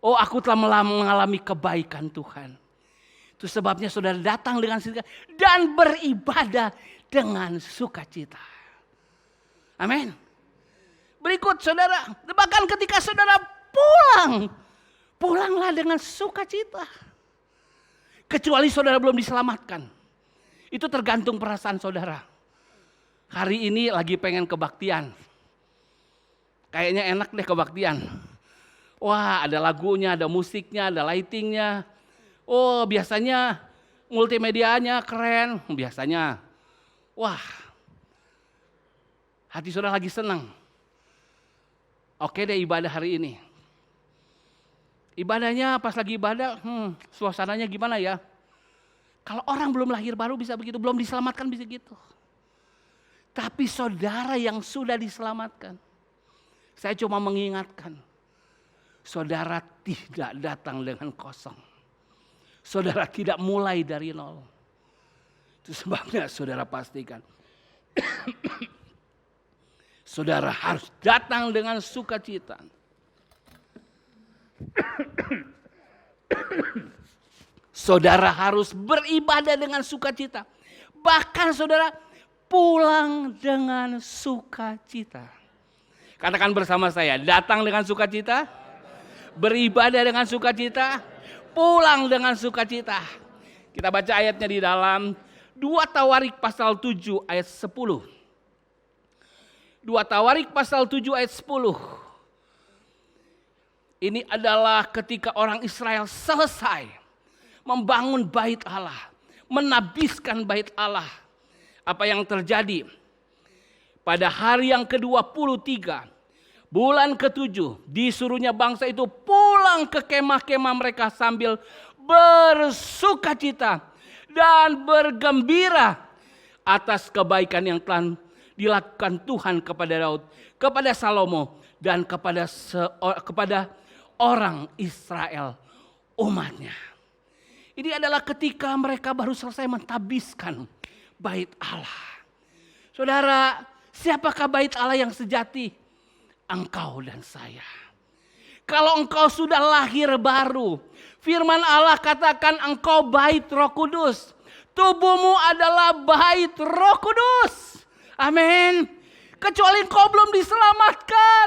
Oh, aku telah mengalami kebaikan Tuhan. Itu sebabnya saudara datang dengan sukacita dan beribadah dengan sukacita. Amin. Berikut saudara, bahkan ketika saudara pulang, pulanglah dengan sukacita. Kecuali saudara belum diselamatkan. Itu tergantung perasaan saudara. Hari ini lagi pengen kebaktian. Kayaknya enak deh kebaktian. Wah, ada lagunya, ada musiknya, ada lightingnya. Oh, biasanya multimedianya keren. Biasanya, wah, hati saudara lagi senang. Oke deh ibadah hari ini. Ibadahnya pas lagi ibadah, suasananya gimana ya? Kalau orang belum lahir baru bisa begitu, belum diselamatkan bisa gitu. Tapi saudara yang sudah diselamatkan, saya cuma mengingatkan, saudara tidak datang dengan kosong. Saudara tidak mulai dari nol. Itu sebabnya saudara pastikan. Saudara harus datang dengan sukacita. Saudara harus beribadah dengan sukacita. Bahkan saudara pulang dengan sukacita. Katakan bersama saya, datang dengan sukacita, beribadah dengan sukacita, pulang dengan sukacita. Kita baca ayatnya di dalam 2 Tawarik pasal 7 ayat 10. 2 Tawarik pasal 7 ayat 10. Ini adalah ketika orang Israel selesai membangun bait Allah, menabiskan bait Allah. Apa yang terjadi? Pada hari yang ke-23, bulan ke-7, disuruhnya bangsa itu pulang ke kemah-kemah mereka sambil bersukacita dan bergembira atas kebaikan yang telah dilakukan Tuhan kepada Daud, kepada Salomo, dan kepada orang Israel umatnya. Ini adalah ketika mereka baru selesai mentabiskan bait Allah. Saudara, siapakah bait Allah yang sejati? Engkau dan saya. Kalau engkau sudah lahir baru, firman Allah katakan engkau bait Roh Kudus. Tubuhmu adalah bait Roh Kudus. Amin. Kecuali engkau belum diselamatkan.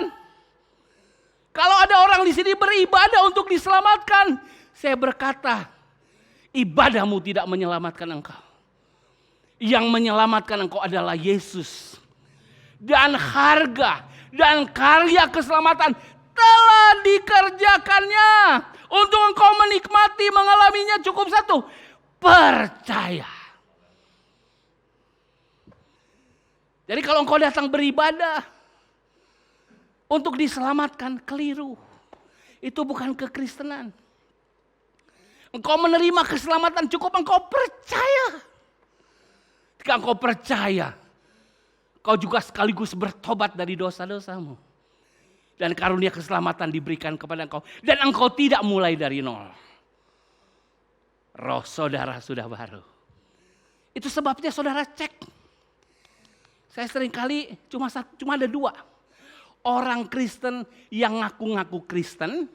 Kalau ada orang di sini beribadah untuk diselamatkan, saya berkata, ibadahmu tidak menyelamatkan engkau. Yang menyelamatkan engkau adalah Yesus. Dan harga dan karya keselamatan telah dikerjakannya. Untuk engkau menikmati, mengalaminya cukup satu. Percaya. Jadi kalau engkau datang beribadah untuk diselamatkan, keliru. Itu bukan kekristenan. Engkau menerima keselamatan cukup engkau percaya. Jika engkau percaya, kau juga sekaligus bertobat dari dosa-dosamu. Dan karunia keselamatan diberikan kepada engkau. Dan engkau tidak mulai dari nol. Roh saudara sudah baru. Itu sebabnya saudara cek. Saya seringkali cuma ada 2. Orang Kristen yang ngaku-ngaku Kristen.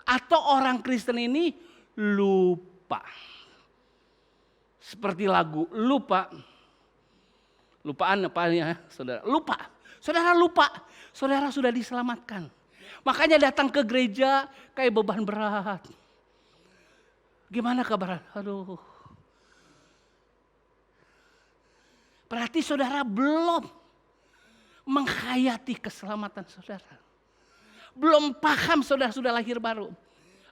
Atau orang Kristen ini lupa. Seperti lagu lupa. Lupaan apa ya saudara? Lupa. Saudara lupa. Saudara sudah diselamatkan. Makanya datang ke gereja kayak beban berat. Gimana kabar? Aduh. Berarti saudara belum menghayati keselamatan saudara. Belum paham saudara sudah lahir baru.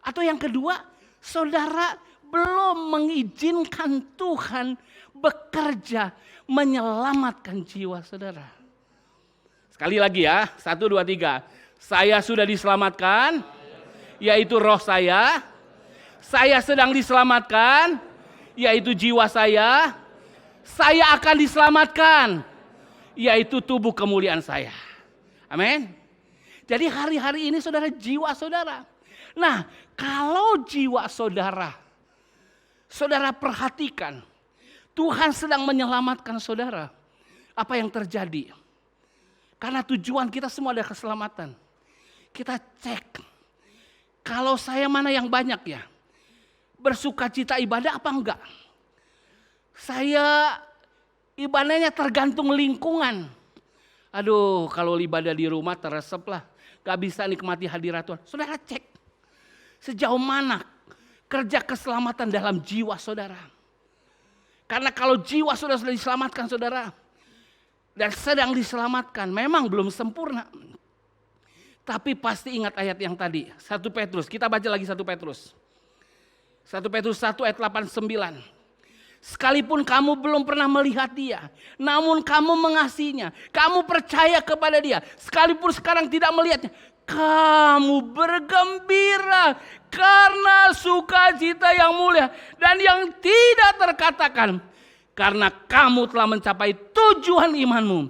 Atau yang kedua, saudara belum mengizinkan Tuhan bekerja menyelamatkan jiwa saudara. Sekali lagi ya, 1, 2, 3. Saya sudah diselamatkan, yaitu roh saya. Saya sedang diselamatkan, yaitu jiwa saya. Saya akan diselamatkan, yaitu tubuh kemuliaan saya. Amin. Jadi hari-hari ini saudara, jiwa saudara. Nah, kalau jiwa saudara perhatikan, Tuhan sedang menyelamatkan saudara. Apa yang terjadi? Karena tujuan kita semua ada keselamatan. Kita cek, kalau saya mana yang banyak ya? Bersukacita ibadah apa enggak? Saya ibadahnya tergantung lingkungan. Aduh, kalau ibadah di rumah teresep lah. Gak bisa nikmati hadirat Tuhan. Saudara cek, sejauh mana kerja keselamatan dalam jiwa saudara. Karena kalau jiwa saudara sudah diselamatkan saudara, dan sedang diselamatkan, memang belum sempurna. Tapi pasti ingat ayat yang tadi, 1 Petrus, kita baca lagi 1 Petrus. 1 Petrus 1 ayat 8-9. Sekalipun kamu belum pernah melihat dia, namun kamu mengasihinya, kamu percaya kepada dia, sekalipun sekarang tidak melihatnya, kamu bergembira karena sukacita yang mulia dan yang tidak terkatakan. Karena kamu telah mencapai tujuan imanmu,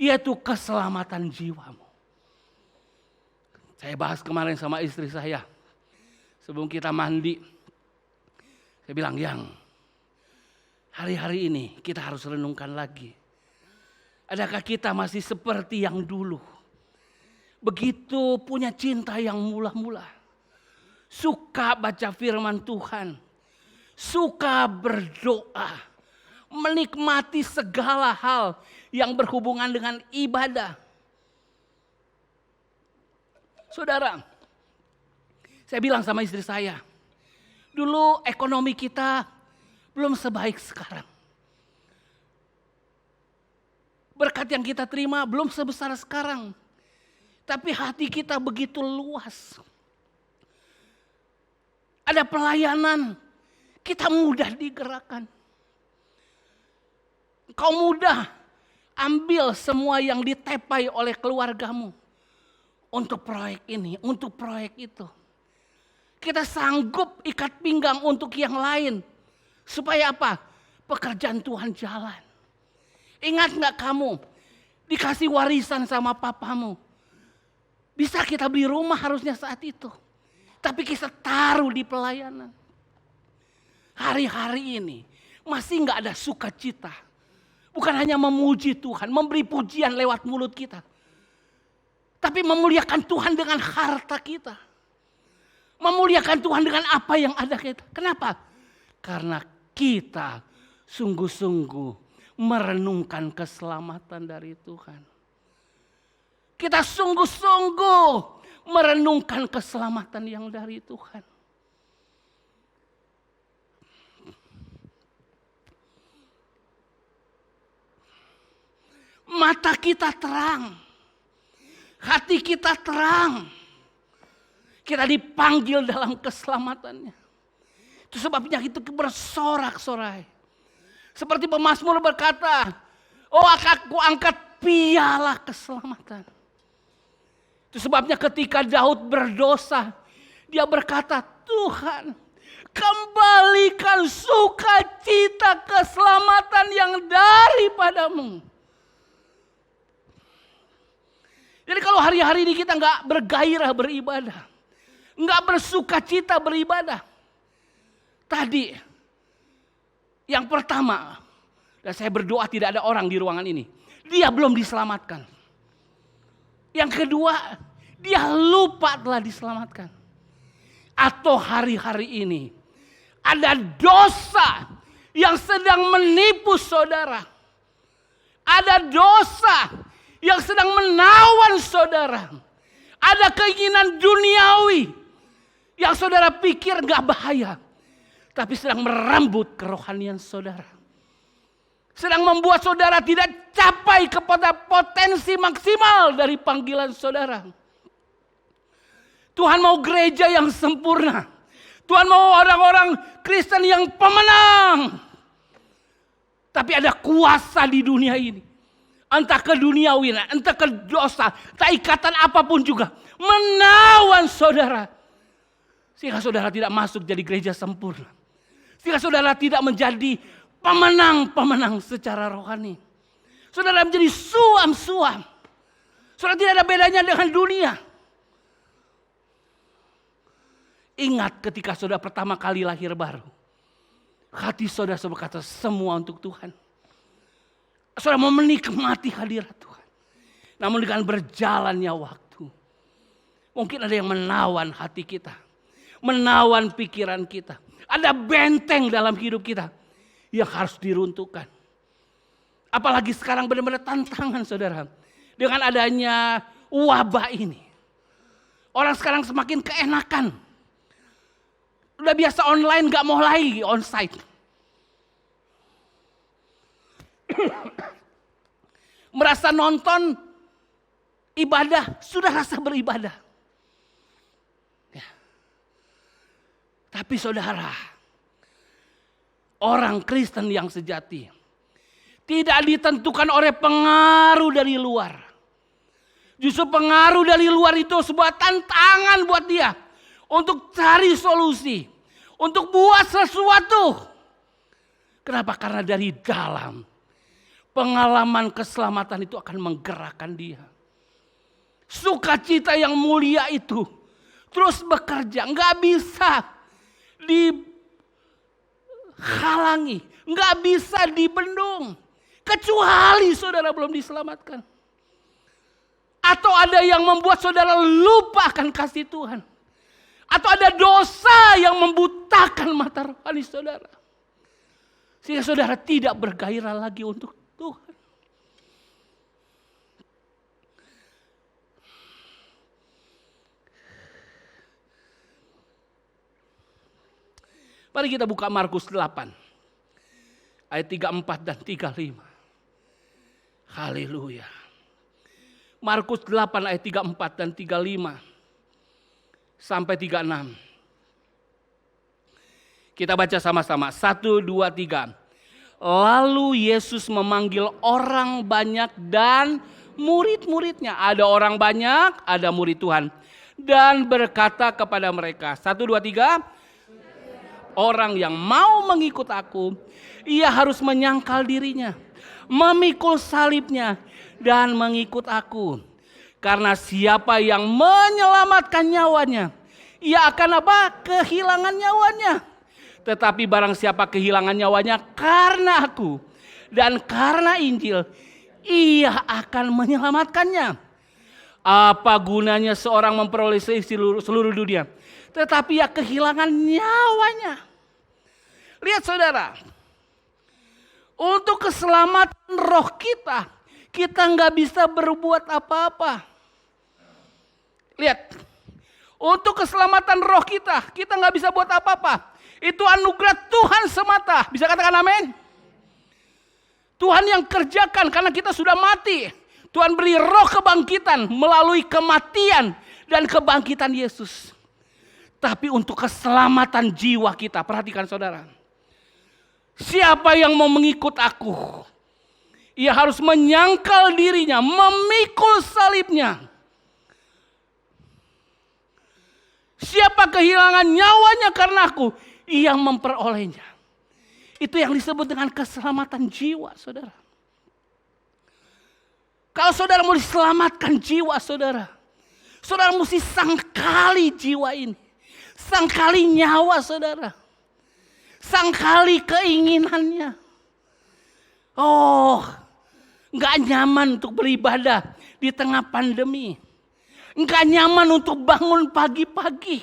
yaitu keselamatan jiwamu. Saya bahas kemarin sama istri saya, sebelum kita mandi. Saya bilang, Yang, hari-hari ini kita harus renungkan lagi. Adakah kita masih seperti yang dulu? Begitu punya cinta yang mula-mula. Suka baca firman Tuhan. Suka berdoa. Menikmati segala hal yang berhubungan dengan ibadah. Saudara, saya bilang sama istri saya, dulu ekonomi kita belum sebaik sekarang. Berkat yang kita terima belum sebesar sekarang. Tapi hati kita begitu luas. Ada pelayanan, kita mudah digerakkan. Kau mudah ambil semua yang ditepai oleh keluargamu. Untuk proyek ini, untuk proyek itu. Kita sanggup ikat pinggang untuk yang lain. Supaya apa? Pekerjaan Tuhan jalan. Ingat gak kamu dikasih warisan sama papamu? Bisa kita beli rumah harusnya saat itu. Tapi kita taruh di pelayanan. hari-hari ini masih nggak ada sukacita. Bukan hanya memuji Tuhan, memberi pujian lewat mulut kita. Tapi memuliakan Tuhan dengan harta kita. Memuliakan Tuhan dengan apa yang ada kita. Kenapa? Karena kita sungguh-sungguh merenungkan keselamatan dari Tuhan. Kita sungguh-sungguh merenungkan keselamatan yang dari Tuhan. Mata kita terang, hati kita terang. Kita dipanggil dalam keselamatannya. Itu sebabnya itu bersorak-sorai. Seperti pemazmur berkata, oh aku angkat piala keselamatan. Itu sebabnya ketika Daud berdosa, dia berkata, Tuhan, kembalikan sukacita keselamatan yang daripadamu. Jadi kalau hari-hari ini kita nggak bergairah beribadah, nggak bersukacita beribadah. Tadi yang pertama, dan saya berdoa tidak ada orang di ruangan ini, dia belum diselamatkan. Yang kedua, dia lupa telah diselamatkan. Atau hari-hari ini ada dosa yang sedang menipu saudara. Ada dosa yang sedang menawan saudara. Ada keinginan duniawi yang saudara pikir gak bahaya, tapi sedang merambut kerohanian saudara. Sedang membuat saudara tidak capai kepada potensi maksimal dari panggilan saudara. Tuhan mau gereja yang sempurna. Tuhan mau orang-orang Kristen yang pemenang. Tapi ada kuasa di dunia ini. Entah ke duniawi, entah ke dosa, entah ikatan apapun juga. Menawan saudara. Sehingga saudara tidak masuk jadi gereja sempurna. Sehingga saudara tidak menjadi pemenang-pemenang secara rohani. Saudara menjadi suam-suam. Saudara tidak ada bedanya dengan dunia. Ingat ketika saudara pertama kali lahir baru. Hati saudara berkata semua untuk Tuhan. Saudara mau menikmati hadirat Tuhan. Namun dengan berjalannya waktu. Mungkin ada yang menawan hati kita. Menawan pikiran kita. Ada benteng dalam hidup kita. Yang harus diruntuhkan. Apalagi sekarang benar-benar tantangan saudara. Dengan adanya wabah ini. Orang sekarang semakin keenakan. Udah biasa online gak mau lagi onsite. Merasa nonton ibadah, sudah rasa beribadah. Ya. Tapi saudara, orang Kristen yang sejati tidak ditentukan oleh pengaruh dari luar. Justru pengaruh dari luar itu sebuah tantangan buat dia untuk cari solusi, untuk buat sesuatu. Kenapa? Karena dari dalam pengalaman keselamatan itu akan menggerakkan dia. Sukacita yang mulia itu terus bekerja, nggak bisa dihalangi, nggak bisa dibendung, kecuali saudara belum diselamatkan. Atau ada yang membuat saudara lupa akan kasih Tuhan. Atau ada dosa yang membutakan mata rohani saudara. Sehingga saudara tidak bergairah lagi untuk Tuhan. Mari kita buka Markus 8. Ayat 34 dan 35. Haleluya. Markus 8 ayat 34 dan 35. Sampai 36. Kita baca sama-sama. 1, 2, 3. Lalu Yesus memanggil orang banyak dan murid-muridnya. Ada orang banyak, ada murid Tuhan. Dan berkata kepada mereka. 1, 2, 3. Orang yang mau mengikut aku, ia harus menyangkal dirinya, memikul salibnya, dan mengikut aku. Karena siapa yang menyelamatkan nyawanya, ia akan apa? Kehilangan nyawanya. Tetapi barang siapa kehilangan nyawanya karena aku dan karena Injil, ia akan menyelamatkannya. Apa gunanya seorang memperoleh seluruh dunia, tetapi ia kehilangan nyawanya? Lihat saudara, untuk keselamatan roh kita nggak bisa berbuat apa-apa. Lihat, untuk keselamatan roh kita nggak bisa buat apa-apa. Itu anugerah Tuhan semata. Bisa katakan amin? Tuhan yang kerjakan karena kita sudah mati. Tuhan beri roh kebangkitan melalui kematian dan kebangkitan Yesus. Tapi untuk keselamatan jiwa kita, perhatikan saudara. Siapa yang mau mengikut aku, ia harus menyangkal dirinya, memikul salibnya. Siapa kehilangan nyawanya karena aku, ia memperolehnya. Itu yang disebut dengan keselamatan jiwa, saudara. Kalau saudara mau diselamatkan jiwa saudara, saudara mesti sangkali jiwa ini. Sangkali nyawa saudara. Sangkali keinginannya. Oh, gak nyaman untuk beribadah di tengah pandemi. Gak nyaman untuk bangun pagi-pagi.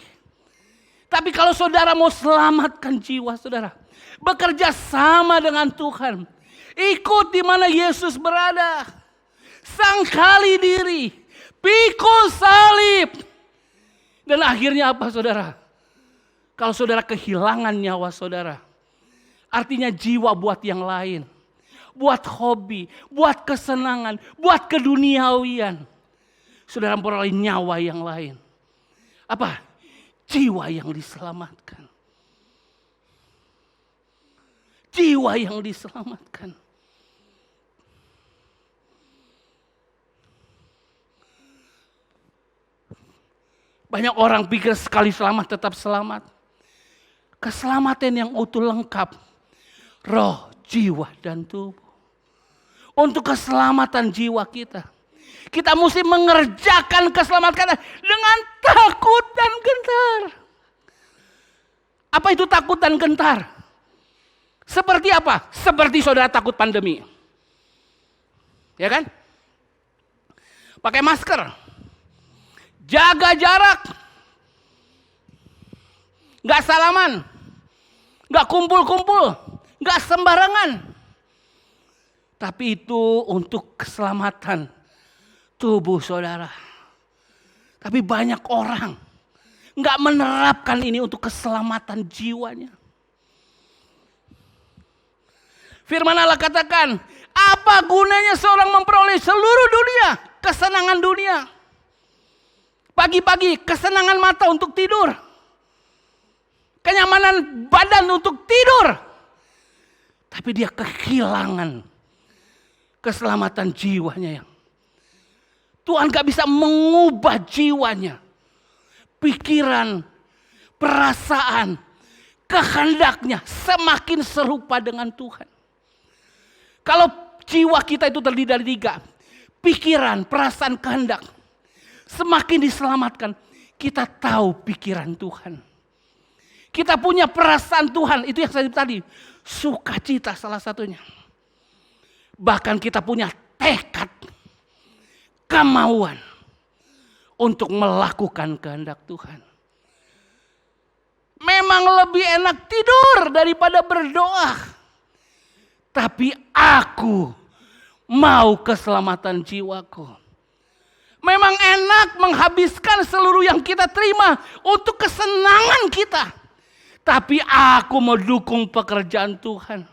Tapi kalau saudara mau selamatkan jiwa saudara, bekerja sama dengan Tuhan, ikut di mana Yesus berada, sangkali diri, pikul salib. Dan akhirnya apa saudara? Kalau saudara kehilangan nyawa saudara, artinya jiwa buat yang lain, buat hobi, buat kesenangan, buat keduniawian. Saudara memperoleh nyawa yang lain. Apa? Jiwa yang diselamatkan. Jiwa yang diselamatkan. Banyak orang pikir sekali selamat tetap selamat. Keselamatan yang utuh lengkap. Roh, jiwa, dan tubuh. Untuk keselamatan jiwa kita. Kita mesti mengerjakan keselamatan dengan takut dan gentar. Apa itu takut dan gentar? Seperti apa? Seperti saudara takut pandemi. Ya kan? Pakai masker. Jaga jarak. Gak salaman. Gak kumpul-kumpul. Gak sembarangan. Tapi itu untuk keselamatan tubuh saudara. Tapi banyak orang gak menerapkan ini untuk keselamatan jiwanya. Firman Allah katakan, apa gunanya seorang memperoleh seluruh dunia, kesenangan dunia. Pagi-pagi kesenangan mata untuk tidur. Kenyamanan badan untuk tidur. Tapi dia kehilangan keselamatan jiwanya. Tuhan gak bisa mengubah jiwanya. Pikiran, perasaan, kehendaknya semakin serupa dengan Tuhan. Kalau jiwa kita itu terdiri dari 3. Pikiran, perasaan, kehendak. Semakin diselamatkan, kita tahu pikiran Tuhan. Kita punya perasaan Tuhan, itu yang saya sebut tadi. Sukacita salah satunya. Bahkan kita punya tekad, kemauan untuk melakukan kehendak Tuhan. Memang lebih enak tidur daripada berdoa. Tapi aku mau keselamatan jiwaku. Memang enak menghabiskan seluruh yang kita terima untuk kesenangan kita. Tapi aku mau dukung pekerjaan Tuhan.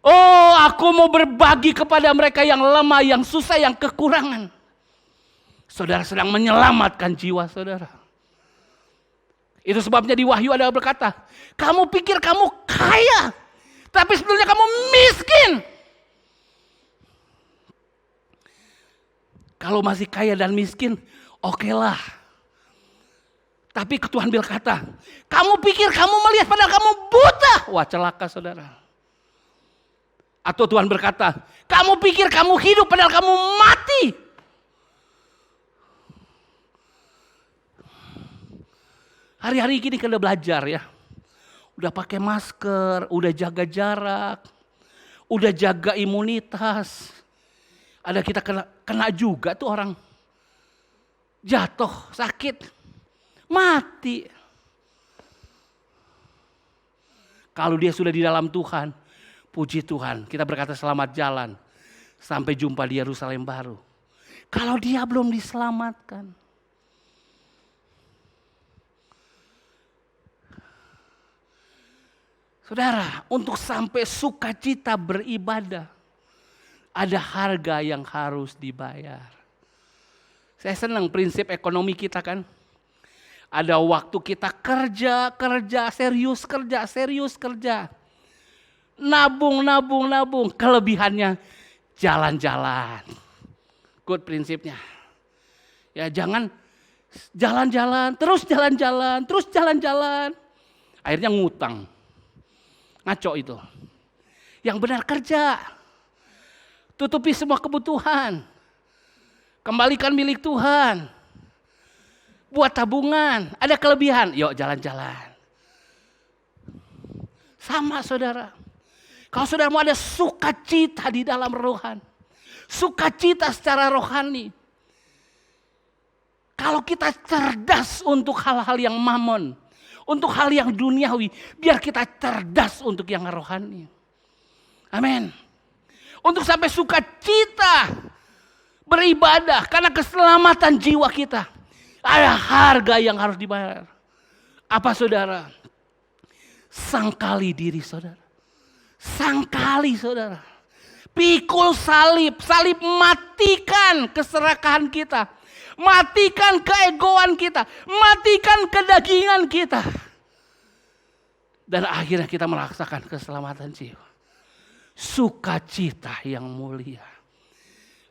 Oh, aku mau berbagi kepada mereka yang lemah, yang susah, yang kekurangan. Saudara sedang menyelamatkan jiwa saudara. Itu sebabnya di Wahyu ada berkata, kamu pikir kamu kaya, tapi sebetulnya kamu miskin. Kalau masih kaya dan miskin, okelah. Tapi Tuhan berkata, kamu pikir kamu melihat padahal kamu buta. Wah, celaka saudara. Atau Tuhan berkata, kamu pikir kamu hidup padahal kamu mati. Hari-hari gini kita belajar ya. udah pakai masker, udah jaga jarak, udah jaga imunitas. Ada kita kena juga tuh orang. Jatuh, sakit, mati. Kalau dia sudah di dalam Tuhan, puji Tuhan, kita berkata selamat jalan. Sampai jumpa di Yerusalem baru. Kalau dia belum diselamatkan. Saudara, untuk sampai sukacita beribadah, ada harga yang harus dibayar. Saya senang prinsip ekonomi kita kan. Ada waktu kita kerja, serius kerja. Nabung. Kelebihannya jalan-jalan. Good prinsipnya. Ya jangan jalan-jalan, terus jalan-jalan. Akhirnya ngutang. Ngaco itu. Yang benar kerja. Tutupi semua kebutuhan. Kembalikan milik Tuhan. Buat tabungan. Ada kelebihan. Yuk jalan-jalan. Sama saudara. Kalau saudara mau ada sukacita di dalam rohan. Sukacita secara rohani. Kalau kita cerdas untuk hal-hal yang mamon. Untuk hal yang duniawi, biar kita cerdas untuk yang rohani. Amin. Untuk sampai sukacita beribadah karena keselamatan jiwa kita. Ada harga yang harus dibayar. Apa saudara? Sangkali diri saudara. Sangkali saudara. Pikul salib. Salib matikan keserakahan kita. Matikan keegoan kita. Matikan kedagingan kita. Dan akhirnya kita merasakan keselamatan jiwa. Sukacita yang mulia.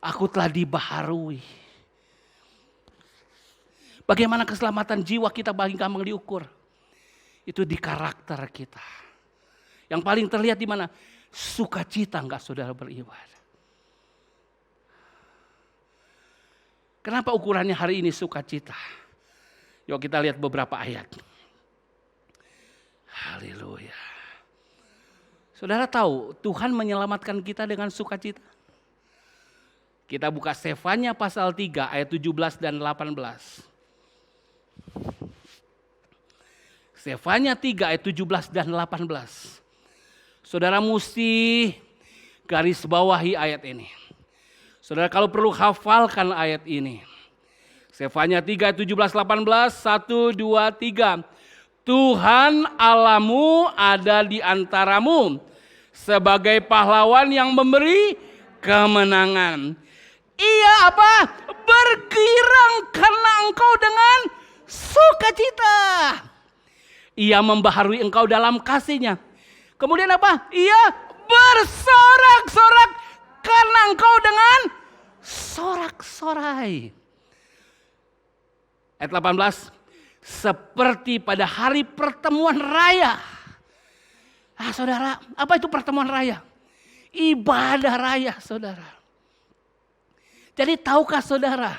Aku telah dibaharui. Bagaimana keselamatan jiwa kita paling gampang diukur? Itu di karakter kita. Yang paling terlihat di mana? Sukacita enggak saudara beribadah. Kenapa ukurannya hari ini sukacita? Yuk kita lihat beberapa ayat. Haleluya. Saudara tahu Tuhan menyelamatkan kita dengan sukacita? Kita buka Sefanya pasal 3 ayat 17 dan 18. Sefanya 3 ayat 17 dan 18. Saudara mesti garis bawahi ayat ini. Saudara kalau perlu hafalkan ayat ini. Sefanya 3, 17, 18, 1, 2, 3. Tuhan Allahmu ada di antaramu sebagai pahlawan yang memberi kemenangan. Ia apa? Bergirang karena engkau dengan sukacita. Ia membaharui engkau dalam kasih-Nya. Kemudian apa? Ia bersorak-sorak karena engkau dengan sorak-sorai. Ayat 18. Seperti pada hari pertemuan raya. Saudara, apa itu pertemuan raya? Ibadah raya, saudara. Jadi tahukah saudara,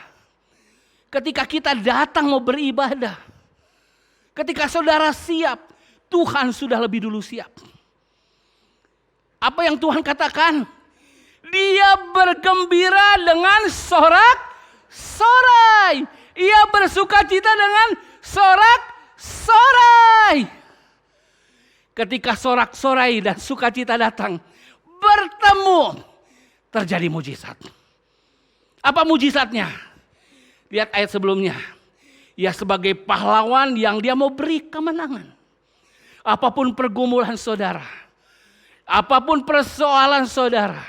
ketika kita datang mau beribadah, ketika saudara siap, Tuhan sudah lebih dulu siap. Apa yang Tuhan katakan? Dia bergembira dengan sorak-sorai. Ia bersukacita dengan sorak-sorai. Ketika sorak-sorai dan sukacita datang, bertemu, terjadi mujizat. Apa mujizatnya? Lihat ayat sebelumnya. Ia sebagai pahlawan yang dia mau beri kemenangan. Apapun pergumulan saudara, apapun persoalan saudara,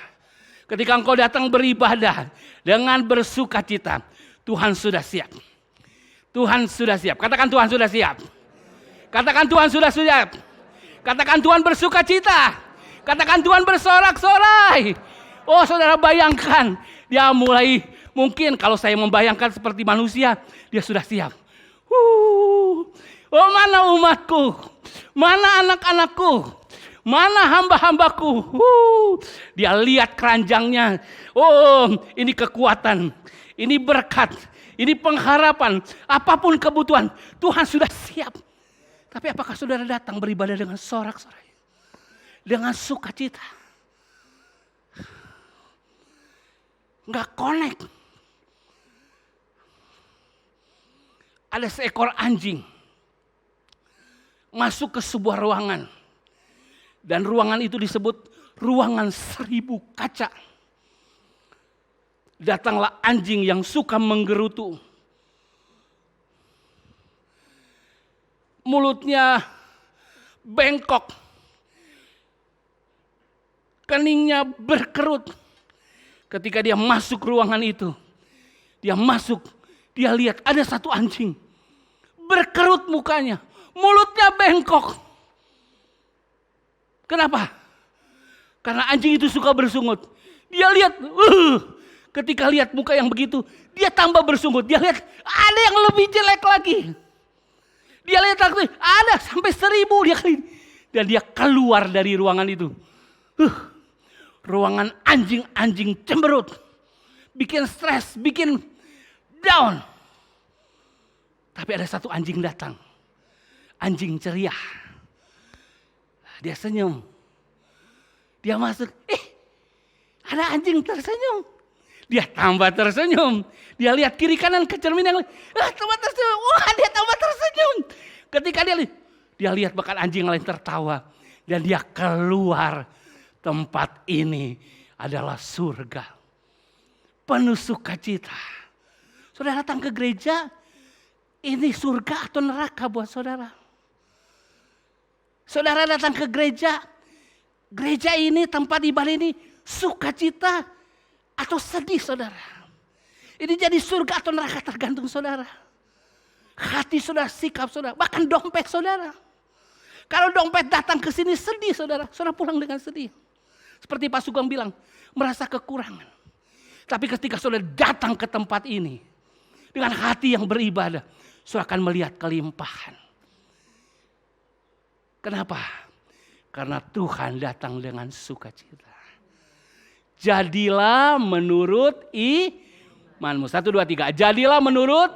ketika engkau datang beribadah dengan bersukacita, Tuhan sudah siap. Tuhan sudah siap. Katakan Tuhan sudah siap. Katakan Tuhan sudah siap. Katakan Tuhan bersukacita. Katakan Tuhan bersorak-sorai. Oh saudara bayangkan. Dia mulai mungkin kalau saya membayangkan seperti manusia. Dia sudah siap. Oh mana umatku. Mana anak-anakku. Mana hamba-hambaku. Dia lihat keranjangnya. Oh ini kekuatan. Ini berkat. Ini pengharapan. Apapun kebutuhan. Tuhan sudah siap. Tapi apakah saudara datang beribadah dengan sorak-sorai? Dengan sukacita? Nggak connect. Ada seekor anjing masuk ke sebuah ruangan. Dan ruangan itu disebut ruangan 1000 kaca. Datanglah anjing yang suka menggerutu. Mulutnya bengkok. Keningnya berkerut. Ketika dia masuk ruangan itu, dia lihat ada satu anjing. Berkerut mukanya, mulutnya bengkok. Kenapa? Karena anjing itu suka bersungut. Dia lihat, ketika lihat muka yang begitu, dia tambah bersungut. Dia lihat ada yang lebih jelek lagi. Dia lihat lagi, ada sampai 1000 dia kali. Dan dia keluar dari ruangan itu. Ruangan anjing-anjing cemberut. Bikin stres, bikin down. Tapi ada satu anjing datang. Anjing ceria. Dia senyum. Dia masuk. Ada anjing tersenyum. Dia tambah tersenyum. Dia lihat kiri kanan ke cermin yang lain. Tambah tersenyum. Wah, dia tambah tersenyum. Ketika dia lihat bahkan anjing lain tertawa. Dan dia keluar. Tempat ini adalah surga. Penuh sukacita. Saudara datang ke gereja. Ini surga atau neraka buat saudara? Saudara datang ke gereja. Gereja ini, tempat ibadah ini sukacita atau sedih saudara? Ini jadi surga atau neraka tergantung saudara. Hati saudara, sikap saudara, bahkan dompet saudara. Kalau dompet datang ke sini sedih saudara pulang dengan sedih. Seperti Pak Sugeng bilang, merasa kekurangan. Tapi ketika saudara datang ke tempat ini dengan hati yang beribadah, saudara akan melihat kelimpahan. Kenapa? Karena Tuhan datang dengan sukacita. Jadilah menurut imanmu. 1, 2, 3. Jadilah menurut.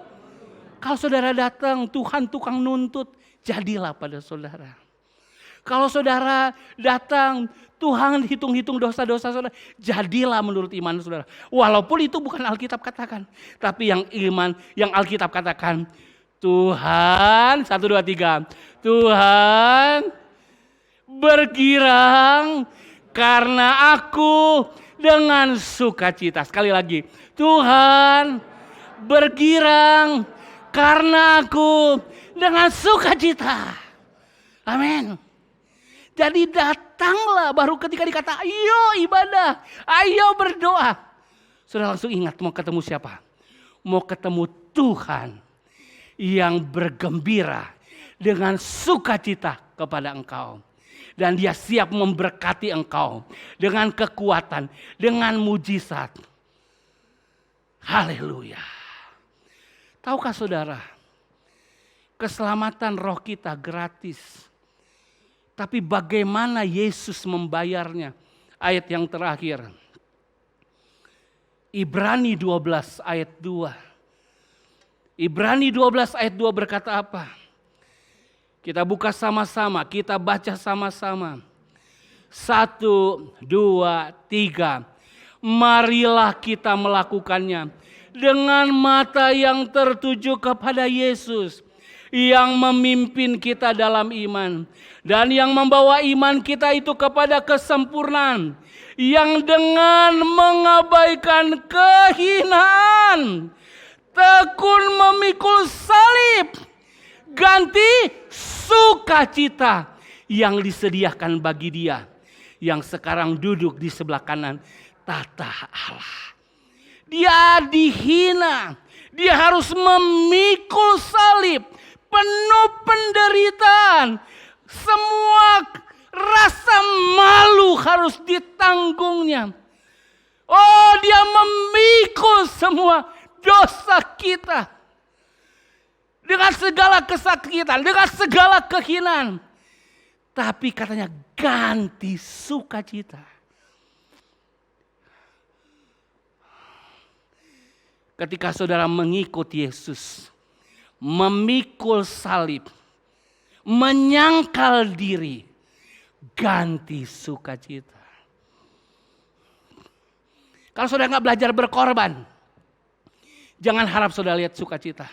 Kalau saudara datang, Tuhan tukang nuntut. Jadilah pada saudara. Kalau saudara datang, Tuhan hitung-hitung dosa-dosa saudara. Jadilah menurut iman saudara. Walaupun itu bukan Alkitab katakan. Tapi yang iman, yang Alkitab katakan. Tuhan, 1, 2, 3. Tuhan bergirang karena aku dengan sukacita. Sekali lagi. Tuhan bergirang karena aku dengan sukacita. Amin. Jadi datanglah baru ketika dikata ayo ibadah, ayo berdoa. Sudah langsung ingat mau ketemu siapa? Mau ketemu Tuhan yang bergembira dengan sukacita kepada engkau. Dan dia siap memberkati engkau dengan kekuatan, dengan mujizat. Haleluya. Tahukah saudara, keselamatan roh kita gratis. Tapi bagaimana Yesus membayarnya? Ayat yang terakhir. Ibrani 12 ayat 2. Ibrani 12 ayat 2 berkata apa? Kita buka sama-sama, kita baca sama-sama. 1, 2, 3. Marilah kita melakukannya dengan mata yang tertuju kepada Yesus yang memimpin kita dalam iman dan yang membawa iman kita itu kepada kesempurnaan, yang dengan mengabaikan kehinaan tekun memikul salib, ganti sukacita yang disediakan bagi dia yang sekarang duduk di sebelah kanan tahta Allah. Dia dihina, dia harus memikul salib, penuh penderitaan, semua rasa malu harus ditanggungnya. Oh, dia memikul semua dosa kita dengan segala kesakitan, dengan segala kehinaan. Tapi katanya ganti sukacita. Ketika saudara mengikut Yesus, memikul salib, menyangkal diri, ganti sukacita. Kalau saudara nggak belajar berkorban, jangan harap saudara lihat sukacita.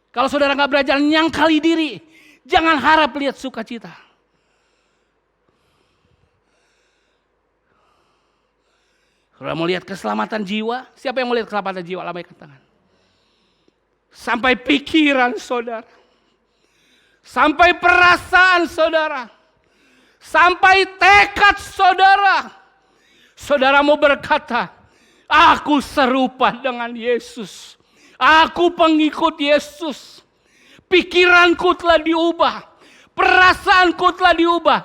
Kalau saudara nggak belajar nyangkali diri, jangan harap lihat sukacita. Saudara mau lihat keselamatan jiwa? Siapa yang mau lihat keselamatan jiwa? Lambaikan tangan. Sampai pikiran saudara, sampai perasaan saudara, sampai tekad saudara. Saudara mau berkata, aku serupa dengan Yesus. Aku pengikut Yesus. Pikiranku telah diubah. Perasaanku telah diubah.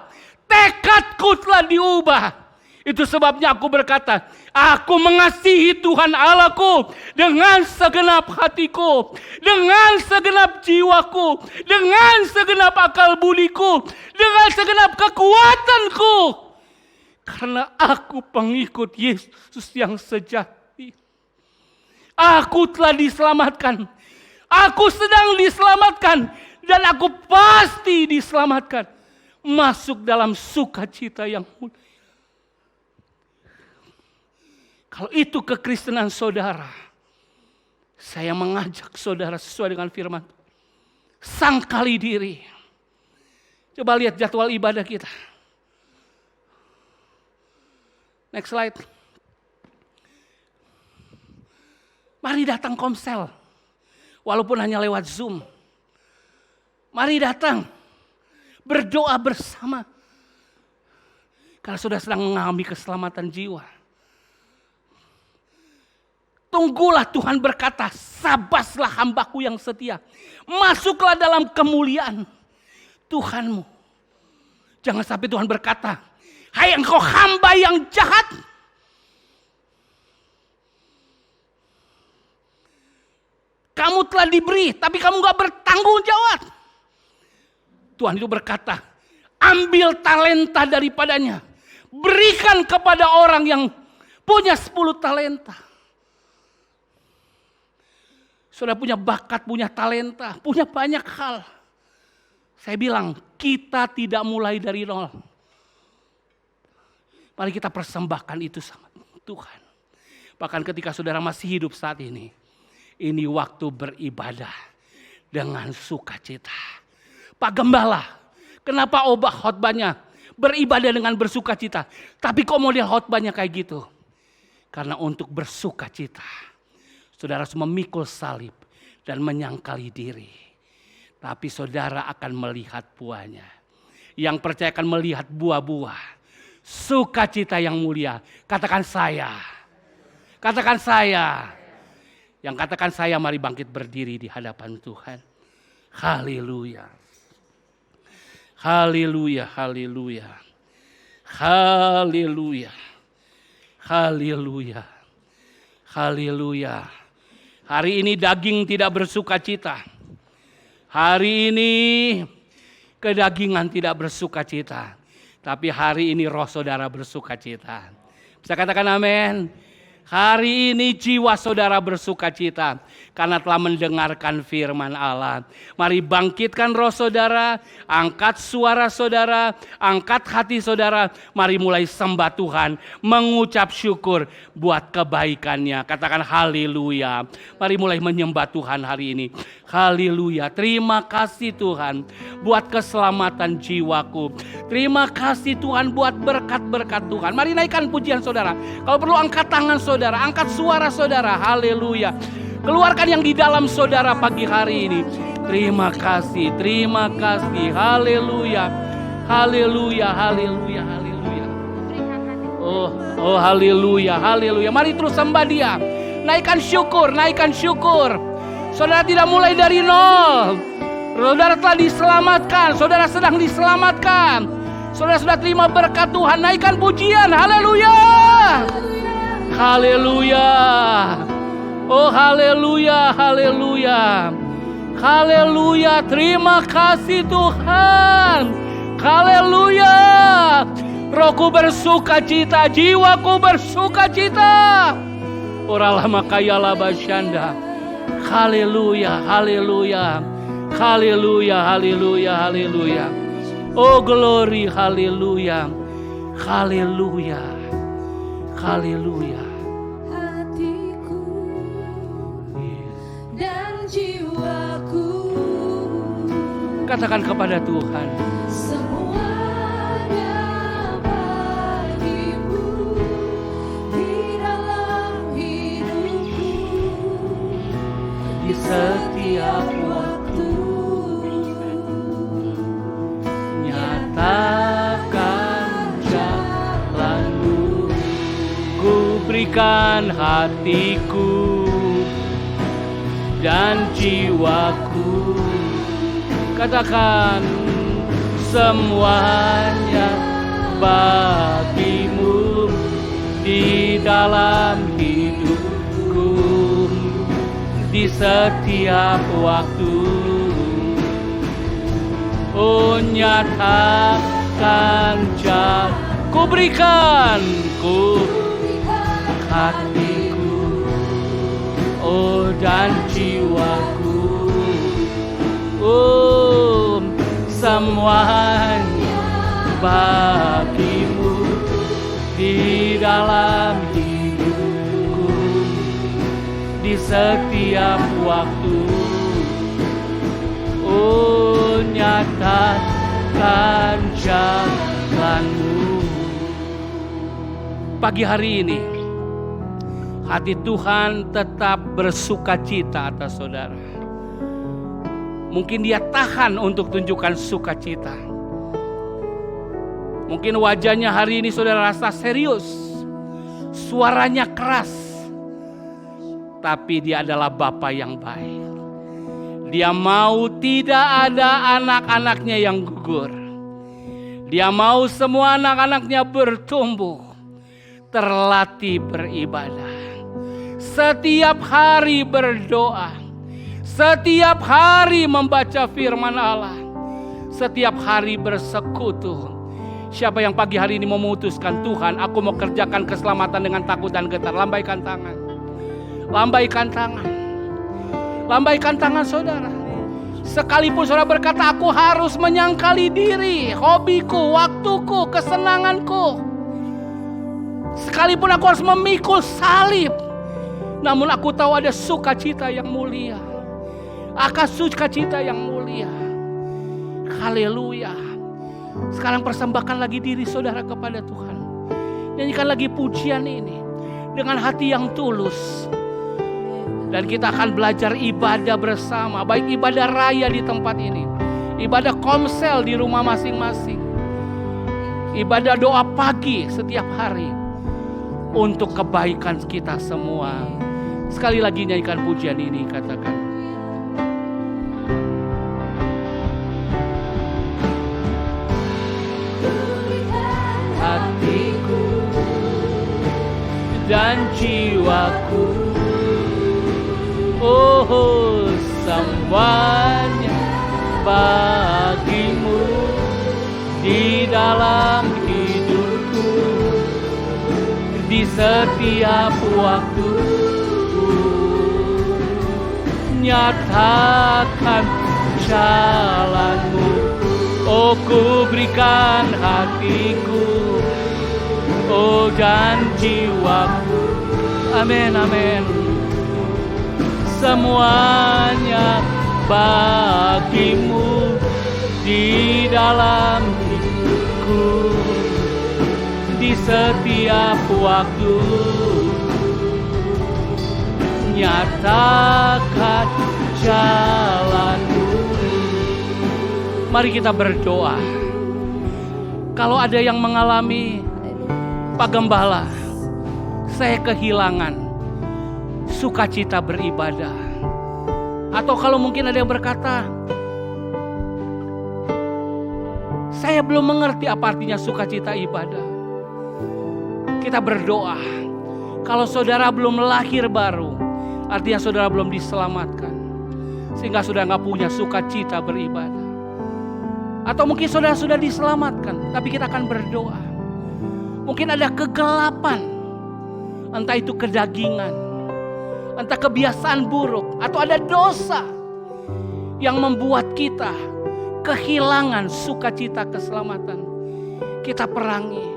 Tekadku telah diubah. Itu sebabnya aku berkata, aku mengasihi Tuhan Allahku dengan segenap hatiku, dengan segenap jiwaku, dengan segenap akal budiku, dengan segenap kekuatanku. Karena aku pengikut Yesus yang sejati. Aku telah diselamatkan. Aku sedang diselamatkan. Dan aku pasti diselamatkan. Masuk dalam sukacita yang mulia. Kalau itu kekristenan saudara, saya mengajak saudara sesuai dengan firman. Sangkali diri. Coba lihat jadwal ibadah kita. Next slide. Mari datang komsel. Walaupun hanya lewat Zoom. Mari datang. Berdoa bersama. Kalau sudah sedang mengalami keselamatan jiwa. Tunggulah Tuhan berkata, sabaslah hambaku yang setia. Masuklah dalam kemuliaan Tuhanmu. Jangan sampai Tuhan berkata, hai engkau hamba yang jahat. Kamu telah diberi, tapi kamu gak bertanggung jawab. Tuhan itu berkata, ambil talenta daripadanya. Berikan kepada orang yang punya 10 talenta. Sudah punya bakat, punya talenta, punya banyak hal. Saya bilang, kita tidak mulai dari nol. Mari kita persembahkan itu sama Tuhan. Bahkan ketika saudara masih hidup saat ini waktu beribadah dengan sukacita. Pak Gembala, kenapa obah khotbahnya beribadah dengan bersukacita? Tapi kok model khotbahnya kayak gitu? Karena untuk bersukacita, saudara harus memikul salib dan menyangkali diri. Tapi saudara akan melihat buahnya. Yang percaya akan melihat buah-buah. Sukacita yang mulia. Katakan saya. Katakan saya. Yang katakan saya, mari bangkit berdiri di hadapan Tuhan. Haleluya. Haleluya, haleluya. Haleluya. Haleluya. Haleluya. Hari ini daging tidak bersukacita. Hari ini kedagingan tidak bersukacita. Tapi hari ini roh saudara bersukacita. Bisa katakan amin. Hari ini jiwa saudara bersukacita karena telah mendengarkan firman Allah. Mari bangkitkan roh saudara, angkat suara saudara, angkat hati saudara. Mari mulai sembah Tuhan, mengucap syukur buat kebaikannya. Katakan haleluya. Mari mulai menyembah Tuhan hari ini. Haleluya. Terima kasih Tuhan buat keselamatan jiwaku. Terima kasih Tuhan buat berkat-berkat Tuhan. Mari naikkan pujian saudara. Kalau perlu angkat tangan saudara, angkat suara saudara. Haleluya. Keluarkan yang di dalam saudara pagi hari ini. Terima kasih, terima kasih. Haleluya. Haleluya, haleluya, haleluya. Oh haleluya, haleluya. Mari terus sembah Dia. Naikkan syukur, naikkan syukur. Saudara tidak mulai dari nol. Saudara telah diselamatkan, saudara sedang diselamatkan. Saudara sudah terima berkat Tuhan. Naikkan pujian, haleluya. Haleluya. Oh haleluya, haleluya. Haleluya, terima kasih Tuhan. Haleluya. Rohku bersukacita, jiwaku bersukacita. Oralah makayala basyanda. Haleluya, haleluya. Haleluya, haleluya, haleluya. Oh glory, haleluya. Haleluya. Haleluya. Hatiku dan jiwaku, Katakan kepada Tuhan. semuanya bagimu di dalam hidupku, Di setiap waktu. nyatakan jalanmu. Ku berikan hatiku dan jiwaku. Katakan semuanya bagimu di dalam hidupku, di setiap waktu. Oh nyatakan ku berikan hatiku, oh dan jiwaku. Oh semuanya bagimu di dalam hidupku, di setiap waktu. Oh nyatakan jalanmu. Pagi hari ini hati Tuhan tetap bersukacita atas saudara. Mungkin dia tahan untuk tunjukkan sukacita. Mungkin wajahnya hari ini saudara rasa serius, suaranya keras, tapi dia adalah Bapa yang baik. Dia mau tidak ada anak-anaknya yang gugur. Dia mau semua anak-anaknya bertumbuh, terlatih beribadah, setiap hari berdoa, setiap hari membaca firman Allah, setiap hari bersekutu. Siapa yang pagi hari ini memutuskan, Tuhan aku mau kerjakan keselamatan dengan takut dan getar, lambaikan tangan. Lambaikan tangan. Lambaikan tangan saudara. Sekalipun saudara berkata, aku harus menyangkali diri, hobiku, waktuku, kesenanganku. Sekalipun aku harus memikul salib, namun aku tahu ada sukacita yang mulia. Akan sukacita yang mulia. Haleluya. Sekarang persembahkan lagi diri saudara kepada Tuhan. Nyanyikan lagi pujian ini dengan hati yang tulus. Dan kita akan belajar ibadah bersama. Baik ibadah raya di tempat ini, ibadah komsel di rumah masing-masing, ibadah doa pagi setiap hari, untuk kebaikan kita semua. Sekali lagi nyanyikan pujian ini, katakan. Hatiku dan jiwaku, oh semuanya bagimu di dalam hidupku, di setiap waktu. Nyatakan jalanmu, oh ku berikan hatiku, oh dan jiwaku. Amin, amin. Semuanya bagimu di dalam hidupku, di setiap waktu. Nyatakan jalanmu. Mari kita berdoa. Kalau ada yang mengalami, Pak Gembala, saya kehilangan sukacita beribadah. Atau kalau mungkin ada yang berkata, saya belum mengerti apa artinya sukacita ibadah. Kita berdoa. Kalau saudara belum lahir baru, artinya saudara belum diselamatkan, sehingga saudara gak punya sukacita beribadah. Atau mungkin saudara sudah diselamatkan, tapi kita akan berdoa. Mungkin ada kegelapan, entah itu kedagingan, entah kebiasaan buruk, atau ada dosa yang membuat kita kehilangan sukacita keselamatan. Kita perangi.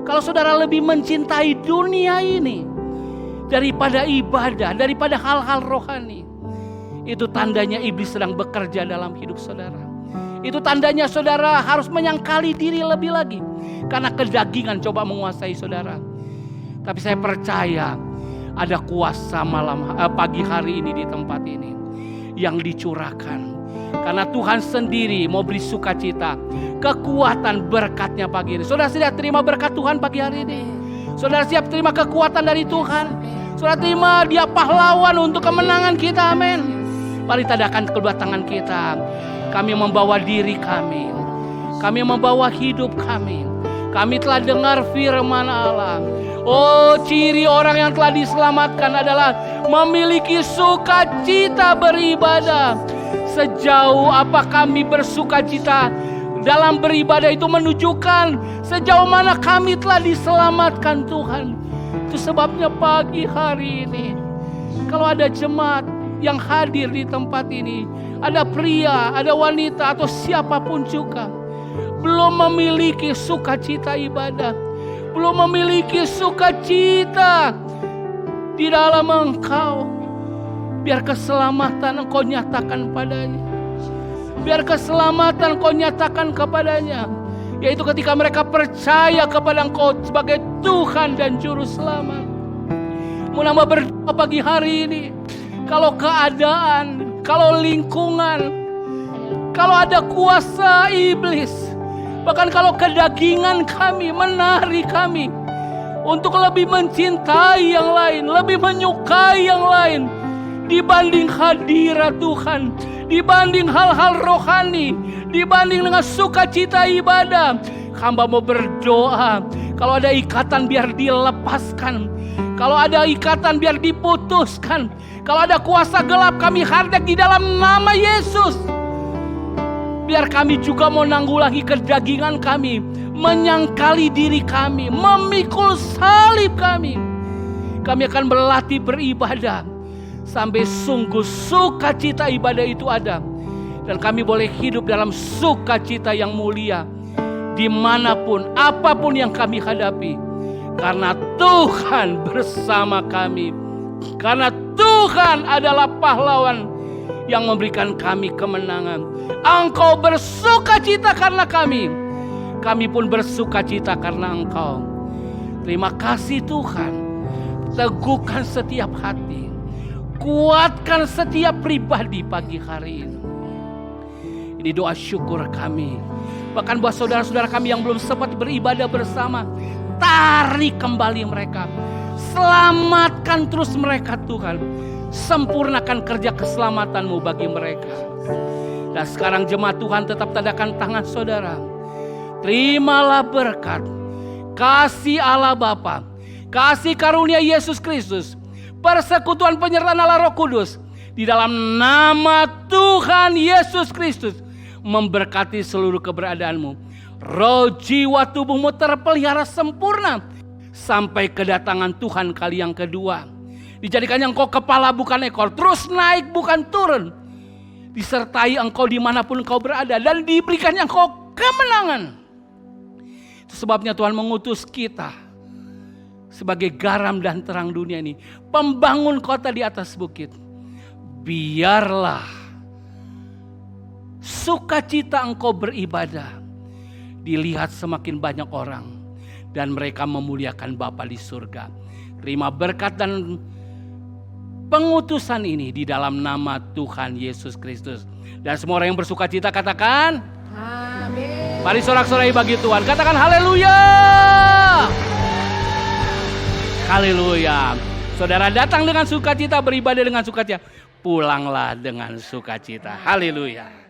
Kalau saudara lebih mencintai dunia ini daripada ibadah, daripada hal-hal rohani, itu tandanya iblis sedang bekerja dalam hidup saudara. Itu tandanya saudara harus menyangkali diri lebih lagi, karena kedagingan coba menguasai saudara. Tapi saya percaya ada kuasa pagi hari ini di tempat ini yang dicurahkan. Karena Tuhan sendiri mau beri sukacita, kekuatan, berkatnya pagi ini. Saudara siap terima berkat Tuhan pagi hari ini? Saudara siap terima kekuatan dari Tuhan? Saudara terima Dia pahlawan untuk kemenangan kita, amin. Mari tadakan kedua tangan kita. Kami membawa diri kami, kami membawa hidup kami. Kami telah dengar firman Allah. Oh, ciri orang yang telah diselamatkan adalah memiliki sukacita beribadah. Sejauh apa kami bersukacita dalam beribadah itu menunjukkan sejauh mana kami telah diselamatkan Tuhan. Itu sebabnya pagi hari ini, kalau ada jemaat yang hadir di tempat ini, ada pria, ada wanita, atau siapapun juga, belum memiliki sukacita ibadah, belum memiliki sukacita di dalam Engkau, biar keselamatan Engkau nyatakan padanya. Biar keselamatan Engkau nyatakan kepadanya, yaitu ketika mereka percaya kepada Engkau sebagai Tuhan dan Juru Selamat. Mau nambah berdoa pagi hari ini, kalau keadaan, kalau lingkungan, kalau ada kuasa iblis, bahkan kalau kedagingan kami menarik kami untuk lebih mencintai yang lain, lebih menyukai yang lain dibanding hadirat Tuhan, dibanding hal-hal rohani, dibanding dengan sukacita ibadah, hamba mau berdoa, kalau ada ikatan biar dilepaskan, kalau ada ikatan biar diputuskan, kalau ada kuasa gelap kami hardak di dalam nama Yesus. Biar kami juga mau nanggulangi kedagingan kami, menyangkali diri kami, memikul salib kami. Kami akan berlatih beribadah sampai sungguh sukacita ibadah itu ada. Dan kami boleh hidup dalam sukacita yang mulia dimanapun, apapun yang kami hadapi. Karena Tuhan bersama kami. Karena Tuhan adalah pahlawan yang memberikan kami kemenangan. Engkau bersukacita karena kami. Kami pun bersukacita karena Engkau. Terima kasih Tuhan. Teguhkan setiap hati. Kuatkan setiap pribadi pagi hari ini. Ini doa syukur kami. Bahkan buat saudara-saudara kami yang belum sempat beribadah bersama, tarik kembali mereka. Selamatkan terus mereka Tuhan. Sempurnakan kerja keselamatan-Mu bagi mereka. Dan sekarang jemaat Tuhan tetap tadakan tangan saudara. Terimalah berkat, kasih Allah Bapa, kasih karunia Yesus Kristus, persekutuan penyertaan Allah Roh Kudus, di dalam nama Tuhan Yesus Kristus, memberkati seluruh keberadaanmu. Roh jiwa tubuhmu terpelihara sempurna sampai kedatangan Tuhan kali yang kedua. Dijadikannya engkau kepala bukan ekor, terus naik bukan turun. Disertai engkau dimanapun engkau berada, dan diberikannya engkau kemenangan. Itu sebabnya Tuhan mengutus kita sebagai garam dan terang dunia ini, pembangun kota di atas bukit. Biarlah sukacita engkau beribadah dilihat semakin banyak orang, dan mereka memuliakan Bapa di surga. Terima berkat dan pengutusan ini di dalam nama Tuhan Yesus Kristus. Dan semua orang yang bersukacita katakan amin. Mari sorak-sorai bagi Tuhan, katakan haleluya. Haleluya. Saudara datang dengan sukacita, beribadah dengan sukacita, pulanglah dengan sukacita. Haleluya.